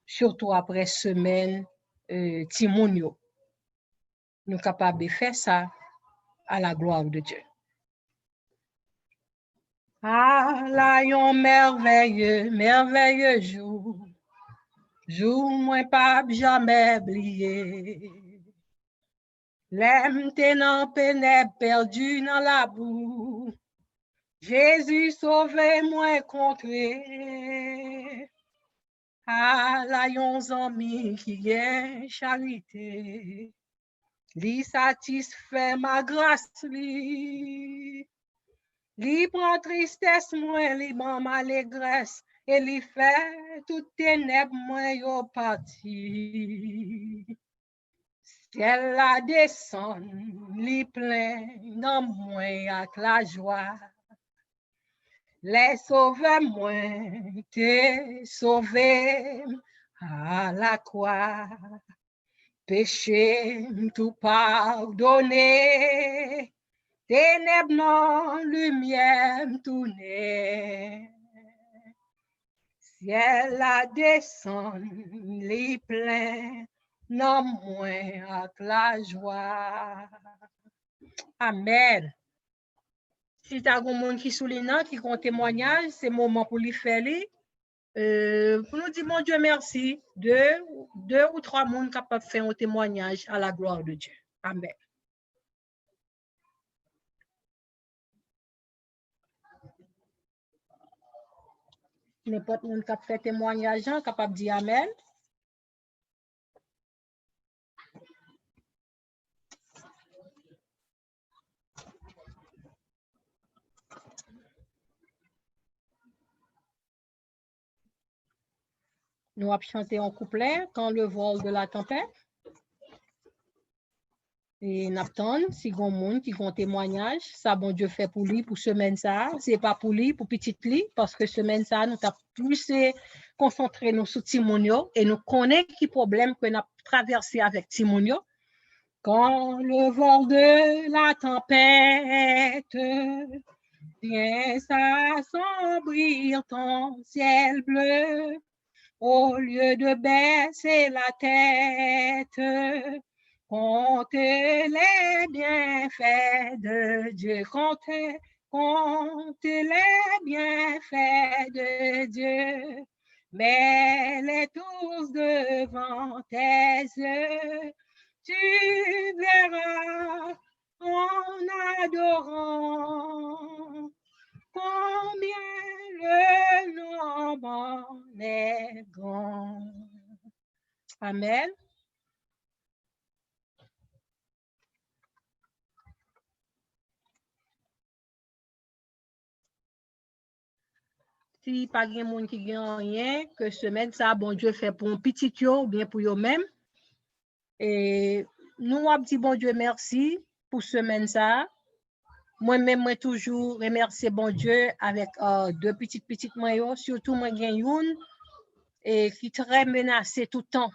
surtout après semaine Timonio. Nous capables de faire ça à la gloire de Dieu. Ah, là, yon merveilleux, merveilleux jour. Jour, moi, pas jamais oublié. L'aime tenant pénèbre perdu dans la boue. Jésus sauvé, moi, contré. Ah, là, yon zami qui gagne charité. Li satisfait ma grâce, li prend tristesse, moi, li ban malégresse, et li fait tout ténèbres, moi, yo parti. Ciel la descend, li plein dans moi avec la joie. Les sauveurs, moi, t'es sauvé à la croix. Péché tout pardonné, ténèbres non, lumière tourné. Ciel la descend, les plein, non moins avec la joie. Amen. Si tu as un monde qui souligne, qui compte témoignage, c'est le moment pour lui faire. Pour nous dire, mon Dieu, merci. Deux ou trois personnes capables de faire un témoignage à la gloire de Dieu. Amen. N'importe qui qui fait témoignage, capable de dire Amen. Nous avons chanté en couplet quand le vol de la tempête. Et Napton, si grand monde qui font témoignage, ça bon Dieu fait pour lui pour semaine ça, c'est pas pour lui pour petite lui parce que semaine ça nous t'a plus concentré nous sur Timonio et nous connaissons qui problème que nous traversé avec Timonio. Quand le vol de la tempête vient s'assombrir ton ciel bleu, au lieu de baisser la tête, compte les bienfaits de Dieu, compte les bienfaits de Dieu, mets-les tous devant tes yeux, tu verras en adorant combien le nombre est grand. Amen. Si pas de monde qui gagne rien, que semaine ça, bon Dieu fait pour un petit yo ou bien pour eux-mêmes. Et nous avons dit bon Dieu merci pour semaine ça. Moi-même, moi toujours remercier bon Dieu avec deux petites moi, surtout moi gagne une et qui très menacée tout le temps.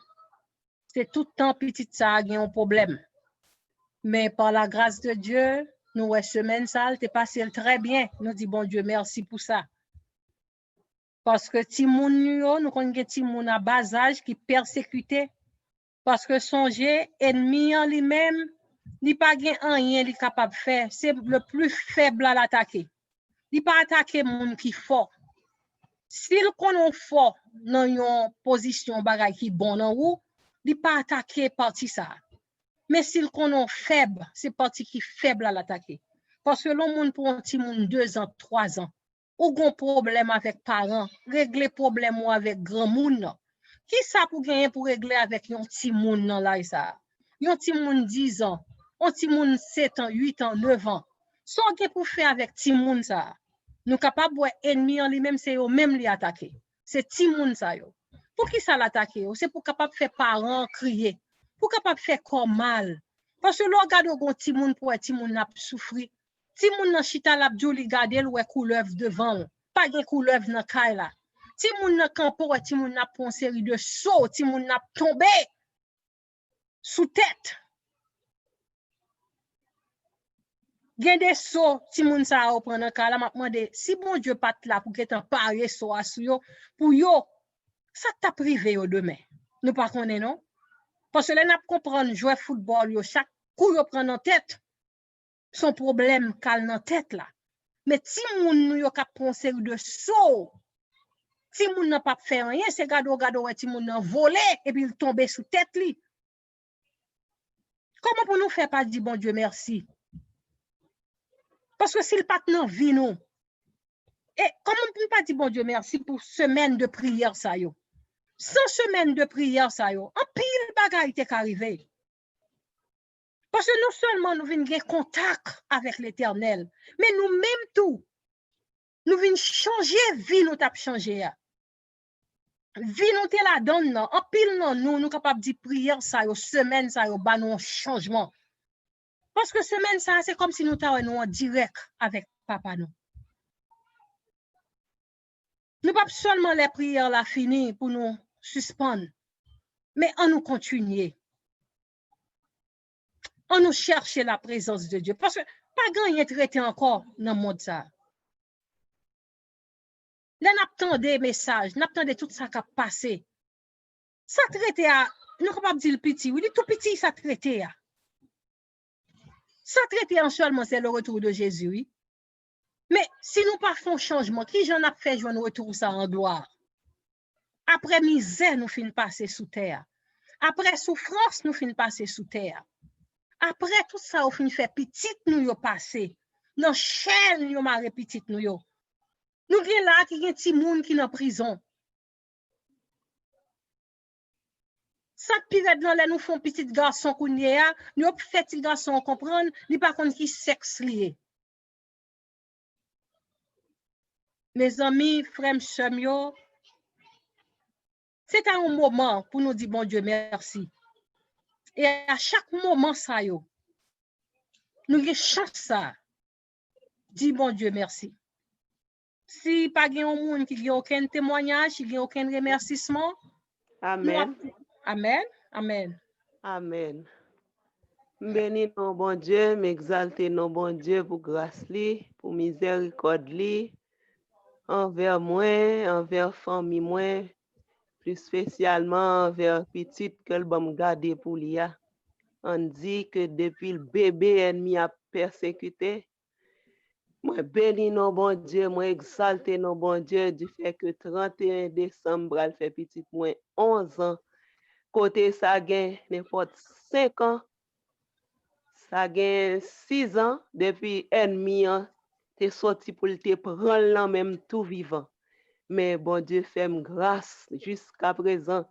C'est tout le temps petite ça a un problème. Mais par la grâce de Dieu, nous semaine ça, t'es passé très bien. Nous dit bon Dieu merci pour ça. Parce que Timoun nous connaissons Timoun à bas âge qui persécuté. Parce que songer ennemi en lui-même, il pas rien li capable de faire, c'est le plus faible à l'attaquer. Il pas attaquer monde qui fort. S'il connaît fort dans une position bagay qui bon en ou, il pas attaquer parti ça. Mais s'il connaît faible, c'est parti qui faible à l'attaquer. Parce que le monde pour un petit monde 2 ans, 3 ans, ou gon problème avec parents, régler problème ou avec grand monde. Qui ça pour gagner pour régler avec un petit monde dans là ça? Un petit monde 10 ans, un petit monde 7 ans, 8 ans, 9 ans. Ça que pour faire avec petit monde ça. Nous capable voir ennemi en lui-même c'est eux même li attaquer. C'est petit monde ça yo. Pour qui ça l'attaquer? C'est pour capable faire parents crier. Pour capable faire comme mal. Parce que l'on regarde un petit monde pour un petit monde n'a souffri. Ti moun nan chita la bdou li gade l wè couleuvre devant. Pas gen couleuvre nan kay la. Ti moun nan campo wè ti moun n'a pon série de saut, ti moun n'a tombé sous tête. Gen des sauts, ti moun sa a prendre nan kay la, m'a demandé si bon Dieu pat là pour que t'en pare so a sou yo, pour yo, ça t'a privé yo demain. Nous pas connaît non? Parce que là n'a comprendre jouer football yo, chaque coup yo prend en tête. Son problème kal nan tête là. Mais ti moun nou yo kap pon série de saut. Ti moun nan pa fait rien, c'est gado ti moun nan volé et puis il tombe sous tête li. Comment pour nous faire pas dire bon Dieu merci? Parce que s'il pas nan vie nous. Et comment pour pas dire bon Dieu merci pour semaine de prière ça yo? 100 semaines de prière ça yo. En pile bagay te arrivé. Parce que non seulement nous venons gagner contact avec l'Éternel, mais nous-mêmes tout, nous venons changer vie, nous t'a changé. Vie nous te la donne, en pile non, nous capables de prière ça, semaine ça, bah nous changement. Parce que semaine ça, c'est comme si nous t'avons en direct avec papa nous. Nous pas seulement les prières la fini pour nous suspendre, mais en nous continuer. On nous cherche la présence de Dieu. Parce que pas grand traité encore dans le monde ça. Là, n'attend des messages, n'attend tout ça qui a passé. Ça traité à, nous capable dire le petit, oui, tout petit ça traité à. Ça traité en seulement c'est le retour de Jésus, oui. Mais si nous pas faisons changement, qui j'en a fait joindre retour ça en gloire? Après misère, nous finissons passer sous terre. Après souffrance, nous finissons passer sous terre. Après tout ça, on finit faire petite nous yo passé. Dans chaîne yo marre petite nous yo. Nous gen là qui gen ti moun qui dans prison. Ça pire dans les nous font petit garçon kounye a, nous fait petit garçon comprendre, li pas konn qui sexe lié. Mes amis, frères, sœurs yo, c'est un moment pour nous dire bon Dieu merci. Et à chaque moment ça yo, nous avons chance ça. Dis bon Dieu merci. Si pas gen un monde qui a aucun témoignage, qui a aucun remerciement. Amen. Amen. Amen. Amen. Béni non bon Dieu, m'exalter non bon Dieu pour grâce li, pour miséricorde li, envers moi, envers famille moi, plus spécialement envers petite que le bon garder pour lia. On dit que depuis le bébé ennemi a persécuté. Moi béni non bon Dieu, moi exalté non bon Dieu du fait que 31 décembre elle fait petit moins 11 ans. Côté ça gain n'importe 5 ans. Ça gain 6 ans depuis ennemi t'es sorti pour te prendre là même tout vivant. Mais bon Dieu fait grâce jusqu'à présent.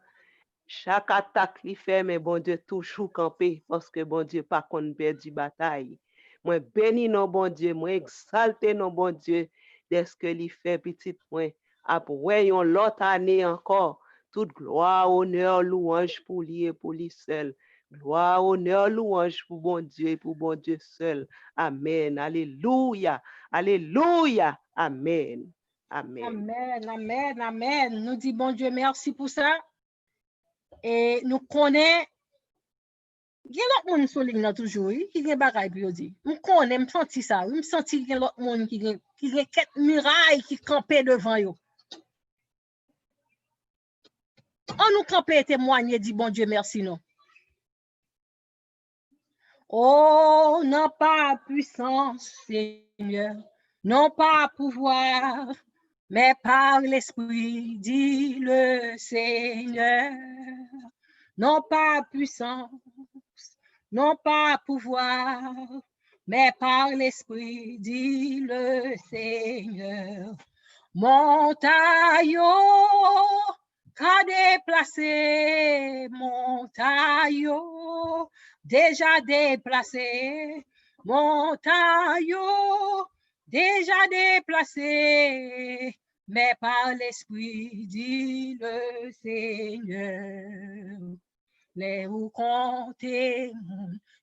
Chaque attaque li fait, mais bon Dieu toujours campé parce que bon Dieu pas qu'on perd bataille. Moi béni non bon Dieu, moi exalté non bon Dieu, dès ce que li fait petit moi. Après yon l'autre année encore, toute gloire, honneur, louange pour lui et pour lui seul. Gloire, honneur, louange pour bon Dieu et pour bon Dieu seul. Amen. Alléluia. Alléluia. Amen. Amen. Amen. Amen. Amen. Nous dit bon Dieu merci pour ça. Et nous connaissons, il y a l'autre monde sur ligne toujours, qui gen bagay pour dire. Nous connaissons, me senti ça, me senti qu'il y a l'autre monde qui gen quelques murailles qui campent devant yo. On nous campe et témoigner, dit bon Dieu merci non. Oh, non pas puissance, Seigneur, non pas pouvoir, mais par l'Esprit, dit le Seigneur. Non pas puissance, non pas pouvoir, mais par l'Esprit, dit le Seigneur. Montagne, qu'a déplacé, montagne, déjà déplacé, montagne, déjà déplacé, mais par l'Esprit, dit le Seigneur. Les ou compter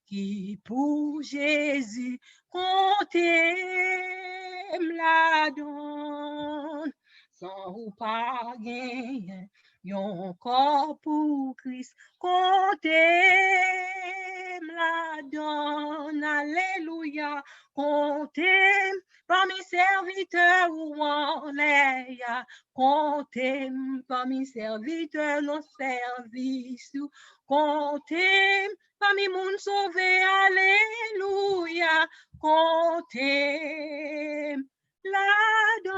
qui pour Jésus qu'on t'aime la donne, sans ou pas gagner, yon corps pour Christ qu'on t'aime la donne, alléluia, qu'on t'aime parmi serviteurs ou en l'air, qu'on t'aime parmi serviteurs nos services, qu'on t'aime parmi moun sauvé, alléluia, qu'on t'aime la donne.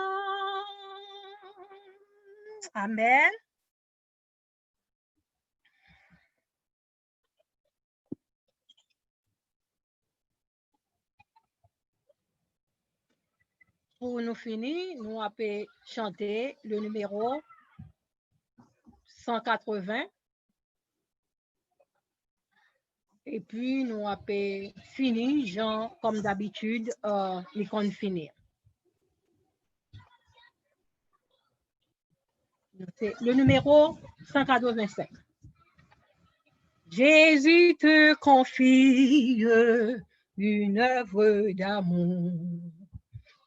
Amen. Pour nous finir, nous avons chanté le numéro 180. Et puis, nous avons fini, Jean, comme d'habitude, les comptes finir. C'est le numéro 185. Jésus te confie une œuvre d'amour,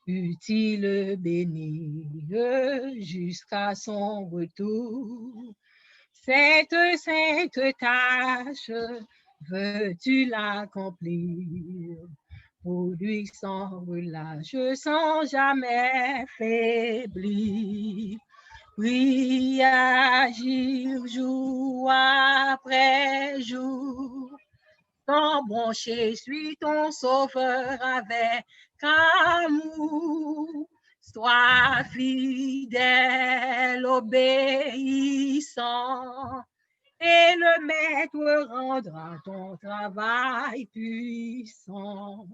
utile bénie jusqu'à son retour. Cette sainte tâche, veux-tu l'accomplir pour lui sans relâche, sans jamais faiblir? Oui, agir jour après jour, ton branché suis ton sauveur avec amour. Sois fidèle, obéissant, et le maître rendra ton travail puissant.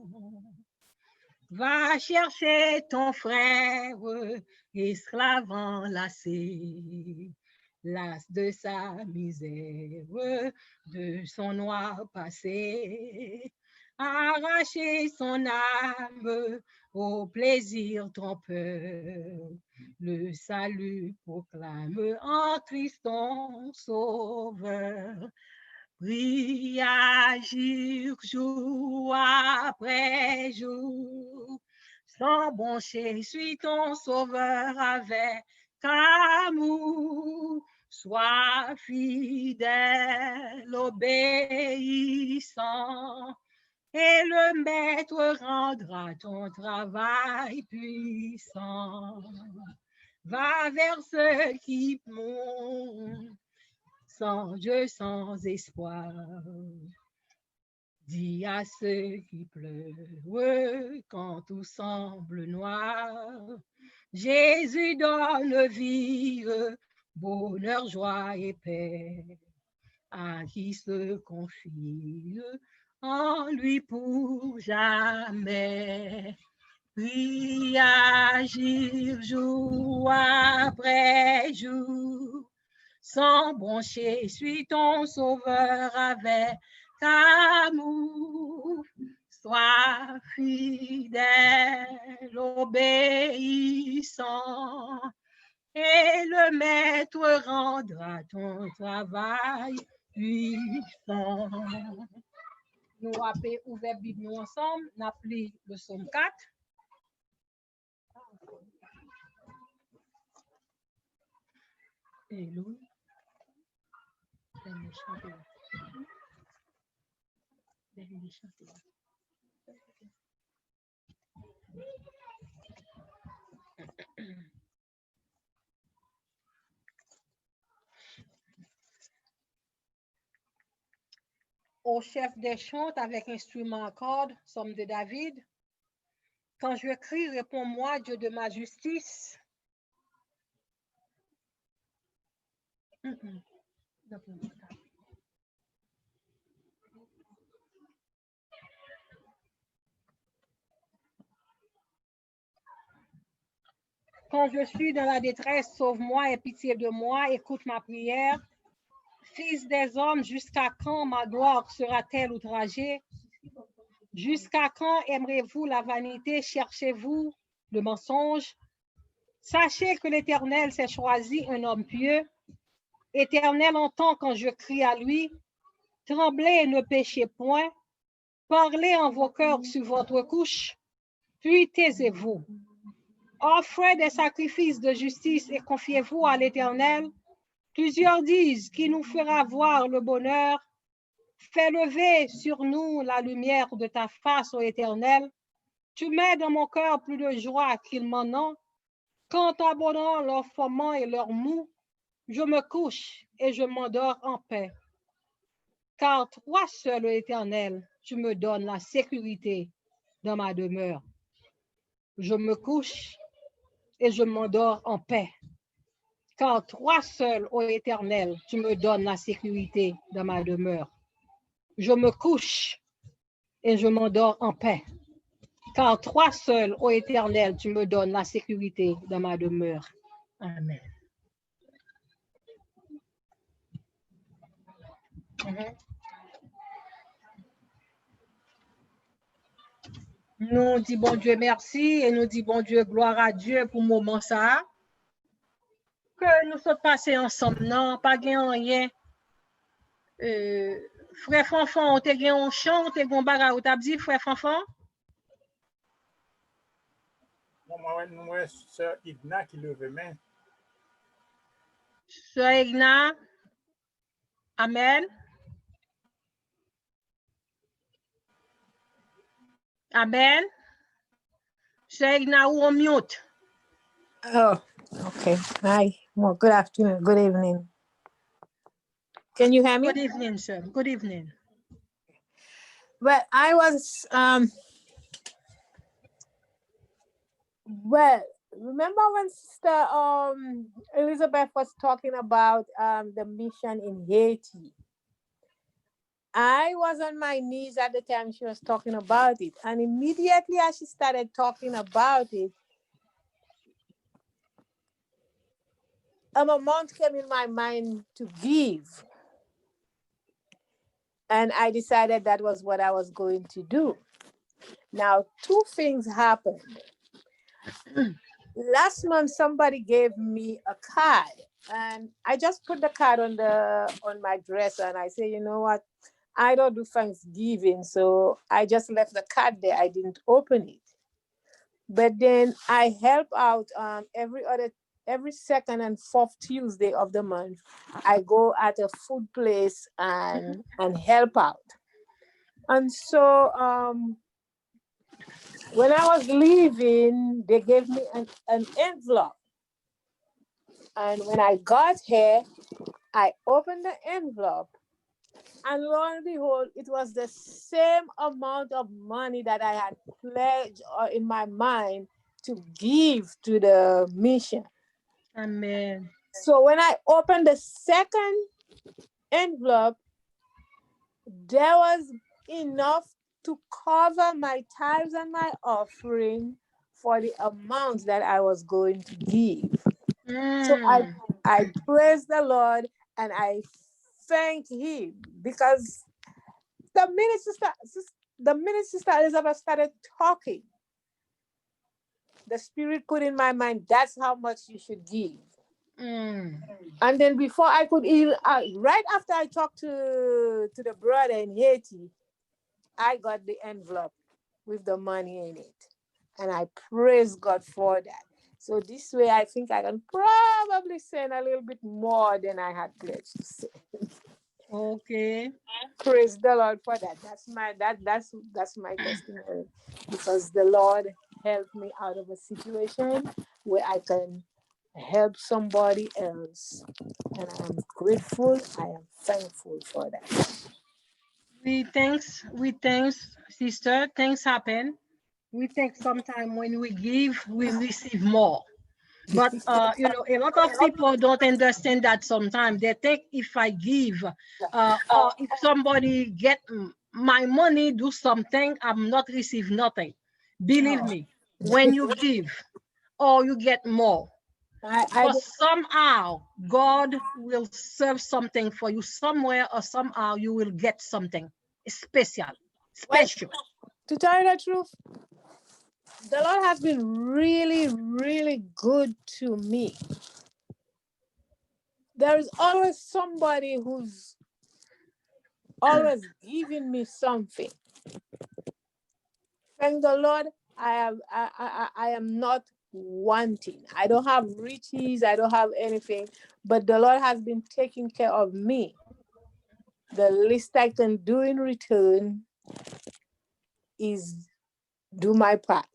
Va chercher ton frère, esclave enlacé, las de sa misère, de son noir passé, arracher son âme au plaisir trompeur. Le salut proclame en Christ ton sauveur. Prie, agir jour après jour, sans broncher, suis ton sauveur avec amour. Sois fidèle, obéissant, et le maître rendra ton travail puissant. Va vers ceux qui montent sans Dieu, sans espoir. Dis à ceux qui pleurent quand tout semble noir, Jésus donne vie, bonheur, joie et paix à qui se confie en lui pour jamais. Puis agir jour après jour, sans broncher, suis ton sauveur avec amour. Sois fidèle, obéissant, et le maître rendra ton travail puissant. Nous avons ouvert la Bible ensemble, nous avons lu le psaume 4. Et Louis. Au chef des chants avec instrument à cordes, Psaume de David. Quand je crie, réponds-moi, Dieu de ma justice. Quand je suis dans la détresse, sauve-moi, aie pitié de moi, écoute ma prière. Fils des hommes, jusqu'à quand ma gloire sera-t-elle outragée? Jusqu'à quand aimerez-vous la vanité? Cherchez-vous le mensonge? Sachez que l'Éternel s'est choisi un homme pieux. Éternel, entends quand je crie à lui. Tremblez et ne péchez point. Parlez en vos cœurs sur votre couche, puis taisez-vous. Offrez des sacrifices de justice et confiez-vous à l'Éternel. Plusieurs disent qu'il nous fera voir le bonheur. Fais lever sur nous la lumière de ta face, ô Éternel. Tu mets dans mon cœur plus de joie qu'ils m'en ont. Quand abondant leur foment et leur mou, je me couche et je m'endors en paix. Car toi seul, ô Éternel, tu me donnes la sécurité dans ma demeure. Je me couche et je m'endors en paix. Car toi seul, ô Éternel, tu me donnes la sécurité dans ma demeure. Je me couche et je m'endors en paix. Car toi seul, ô Éternel, tu me donnes la sécurité dans ma demeure. Amen. Nous disons bon Dieu merci et nous disons bon Dieu gloire à Dieu pour le moment ça. Que nous sommes passés ensemble, non, pas rien. Frère Fanfan, on te gen un chant, on te gen un bagage, ou t'as dit frère Fanfan? Moi, sœur Igna qui lève main. Sœur Igna. Amen. Amen. Sœur Igna, ou on mute? Oh, okay. Hi. Well, good afternoon. Good evening. Can you hear me? Good evening, sir. Good evening. Well, I was, well, remember when Sister Elizabeth was talking about the mission in Haiti? I was on my knees at the time she was talking about it. And immediately as she started talking about it, an amount came in my mind to give. And I decided that was what I was going to do. Now, two things happened. Last month, somebody gave me a card, and I just put the card on my dresser, and I say, you know what? I don't do Thanksgiving, so I just left the card there. I didn't open it. But then I help out every second and fourth Tuesday of the month. I go at a food place and help out. And so when I was leaving, they gave me an envelope. And when I got here, I opened the envelope. And lo and behold, it was the same amount of money that I had pledged in my mind to give to the mission. Amen. So when I opened the second envelope, there was enough to cover my tithes and my offering for the amount that I was going to give. So I praise the Lord and I thank him, because the minute Sister Elizabeth started talking, the Spirit put in my mind, that's how much you should give. And then before I could even, right after I talked to the brother in Haiti, I got the envelope with the money in it. And I praise God for that. So this way, I think I can probably send a little bit more than I had pledged to send. Okay. Praise the Lord for that. That's my testimony, because the Lord helped me out of a situation where I can help somebody else. And I am grateful. I am thankful for that. We thanks, sister. Things happen. We think sometimes when we give, we receive more. But a lot of people don't understand that sometimes. They think if I give, or if somebody get my money, do something, I'm not receive nothing. Believe me, when you give, or you get more. But somehow God will serve something for you somewhere, or somehow you will get something special. Well, to tell you the truth, the Lord has been really, really good to me. There is always somebody who's always giving me something. Thank the Lord, I am not wanting. I don't have riches, I don't have anything, but the Lord has been taking care of me. The least I can do in return is do my part,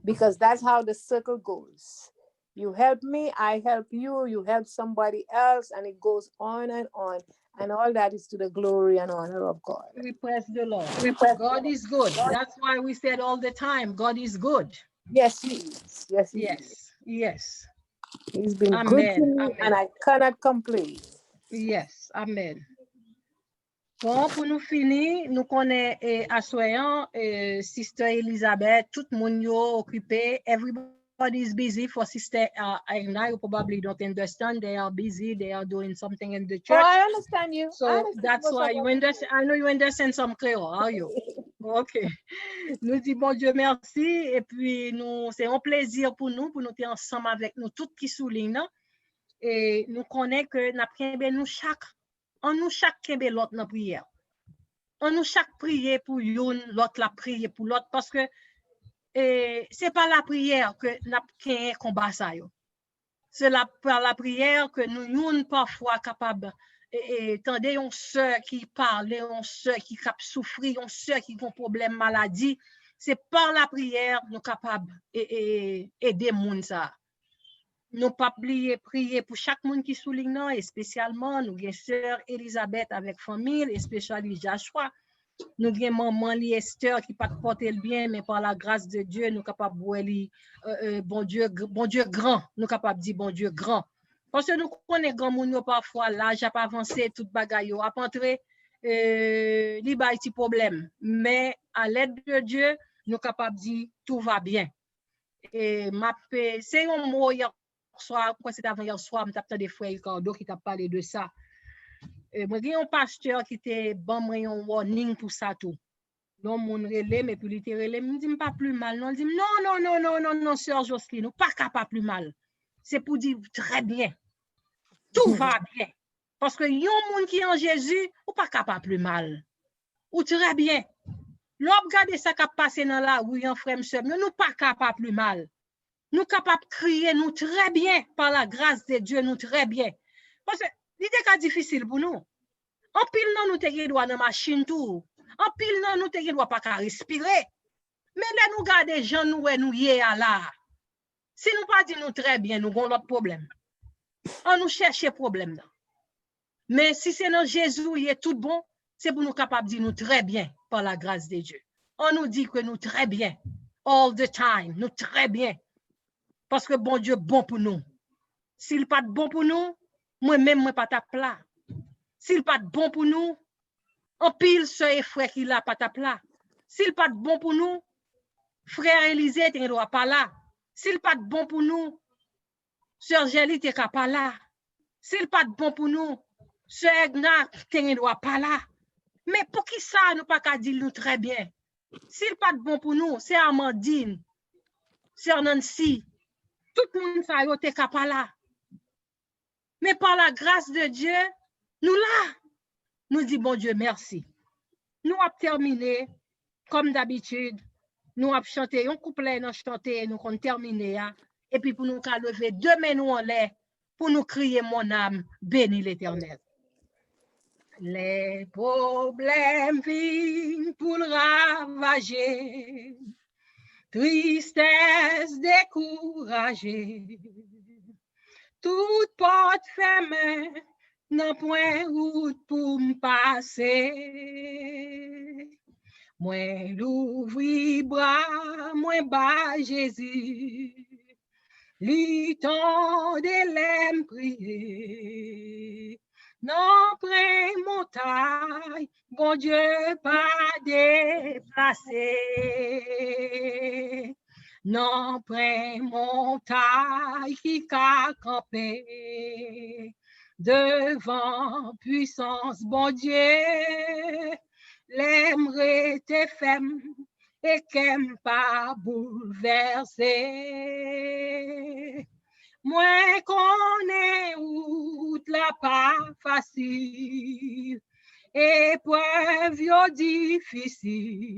because that's how the circle goes. You help me, I help you, you help somebody else, and it goes on, and all that is to the glory and honor of God. We praise the Lord. We praise God is good. That's why we said all the time, God is good. Yes, He is. Yes, He is. Yes. He's been good to Amen. me, Amen. and I cannot complain. Yes. Amen. Bon, pour nous finir, nous connaissons assoyant Sister Elizabeth, tout le monde occupé, everybody is busy for Sister Aina. You probably don't understand. They are busy. They are doing something in the church. Oh, I understand you. So I understand that's why you understand. I know you understand some Creole, are you? OK. Nous disons bon Dieu merci. Et puis, c'est un plaisir pour nous être ensemble avec nous, toutes qui soulignent. Et nous connaissons que nous chaque kembe l'autre dans prière. On nous chaque prier pour une, l'autre la prier pour l'autre, parce que c'est pas la prière que n'a qu'un combat ça yo. C'est par la prière que nous parfois capable tendez on sœur qui parle, on sœur qui cap souffrir, on sœur qui ont problème maladie, c'est par la prière nous capable aider moun ça. Nous pas oublier prier pour chaque monde qui souligne non, et spécialement nous avons sœur Elisabeth avec famille, et spécialement Joshua. Nous avons maman Esther qui pas porter le bien, mais par la grâce de Dieu nous capable bon Dieu grand, nous capable dire bon Dieu grand. Parce que nous connaissons grand monde parfois l'âge a pas avancé toute bagaille a pas entrer li ba petit problème, mais à l'aide de Dieu nous capable dire tout va bien. Et c'est un mot hier soir, quoi c'est avant hier soir, me t'attendais frère Ricardo qui t'a parlé de ça. Moi j'ai un pasteur qui était bon moi un warning pour ça tout. Non mon relé mais puis il était relé me dit pas plus mal non, il dit non sœur Jocelyne, nous pas capable plus mal. C'est pour dire très bien. Tout va bien. Parce que yon moun qui en Jésus, ou pas capable plus mal. Ou très bien. L'on regarde ça qui passe dans la rue en frère monsieur, nous pas capable plus mal. Nous capables crier nous très bien par la grâce de Dieu, nous très bien. Parce que l'idée est difficile pour nous. En pile non nous te droit dans machine tout. En pile non nous te droit pas qu'à respirer. Mais là nous garder gens nous yé à là. Si nous pas dit nous très bien, nous avons l'autre problème. On nous cherche problème là. Mais si c'est dans Jésus il est tout bon, c'est pour nous capables de dire nous très bien par la grâce de Dieu. On nous dit que nous très bien all the time, nous très bien. Parce que bon Dieu bon pour nous. S'il pas bon pour nous, moi-même moi pas ta plat. S'il pas bon pour nous, en pile sœur et frère qui là pas ta plat. S'il pas bon pour nous, frère Élisée tu dois pas là. S'il pas bon pour nous, sœur Gélie t'es pas là. S'il pas bon pour nous, sœur Egna t'es doit pas là. Mais pour qui ça nous pas qu'à dire nous très bien. S'il pas bon pour nous, c'est Amandine, sœur Nancy, tout le monde ça yo t'es pas là. Mais par la grâce de Dieu, nous là, nous dit bon Dieu merci. Nous avons terminé comme d'habitude. Nous avons chanté un couplet, nous chanté, nous avons terminé. Et puis pour nous lever deux mains nous en l'air, pour nous crier mon âme, bénis l'Éternel. Les problèmes viennent pour le ravager, tristesse découragée, toute porte fermée, n'a point route pour me passer. Moi l'ouvri bras, moi bas Jésus, lui tend des l'aime prier. Non près montagne, bon Dieu pas déplacé. Non près montagne qui qu'a campé. Devant puissance, bon Dieu, l'aimerait tes femmes et qu'aime pas bouleverser. Moi qu'on est out là pas facile, épreuve yo difficile.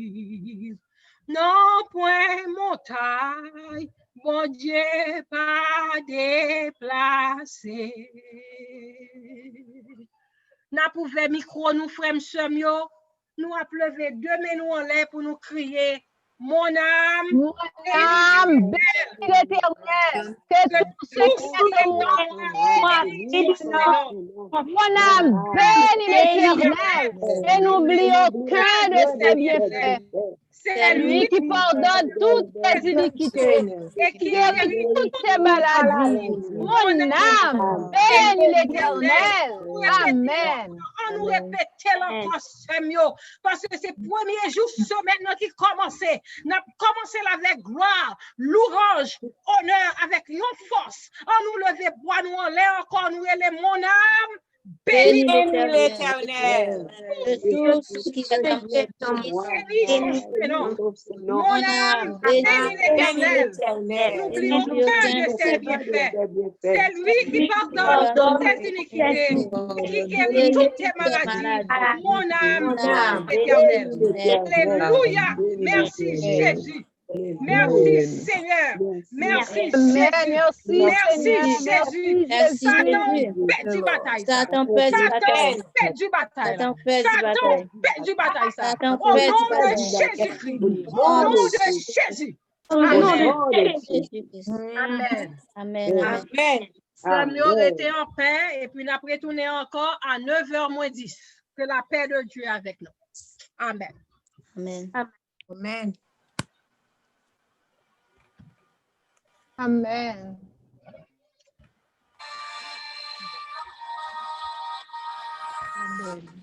Non point montagne, bon Dieu pas déplacé. N'a pouvé micro nous frères yo, nous a levé deux mains nous en l'air pour nous crier mon âme, Mon âme, bénis l'Éternel. C'est tout ce qui est en moi. Mon âme, bénis l'Éternel et n'oublie aucun de ses bienfaits. C'est lui qui pardonne toutes tes iniquités et qui guérit toutes tes maladies. Mon âme, bénis l'Éternel. Amen. On nous répétait encore Samuel, parce que c'est le premier jour semaine qui commençait. On a commencé avec gloire, louange, honneur, avec une force. On nous levait bois nous en l'air encore, nous et mon âme. Bénis l'Éternel. Tout ce qui est en mon âme, bénis l'Éternel. N'oublions aucun de ses bienfaits. C'est lui qui pardonne toutes tes iniquités, qui guérit toutes tes maladies. Mon âme, l'Éternel. Alléluia. Merci Jésus. Merci Seigneur. Merci Jésus. Merci Jésus. Satan perd du bataille. Satan perd du bataille. Satan perd du bataille. Satan Au perd nom de Jésus-Christ. Au nom de Jésus. Amen. Amen. Amen. Samuel était en paix et puis nous après tourner encore à 9h moins 10. Que la paix de Dieu est avec nous. Amen. Amen. Amen. Amen. Amen.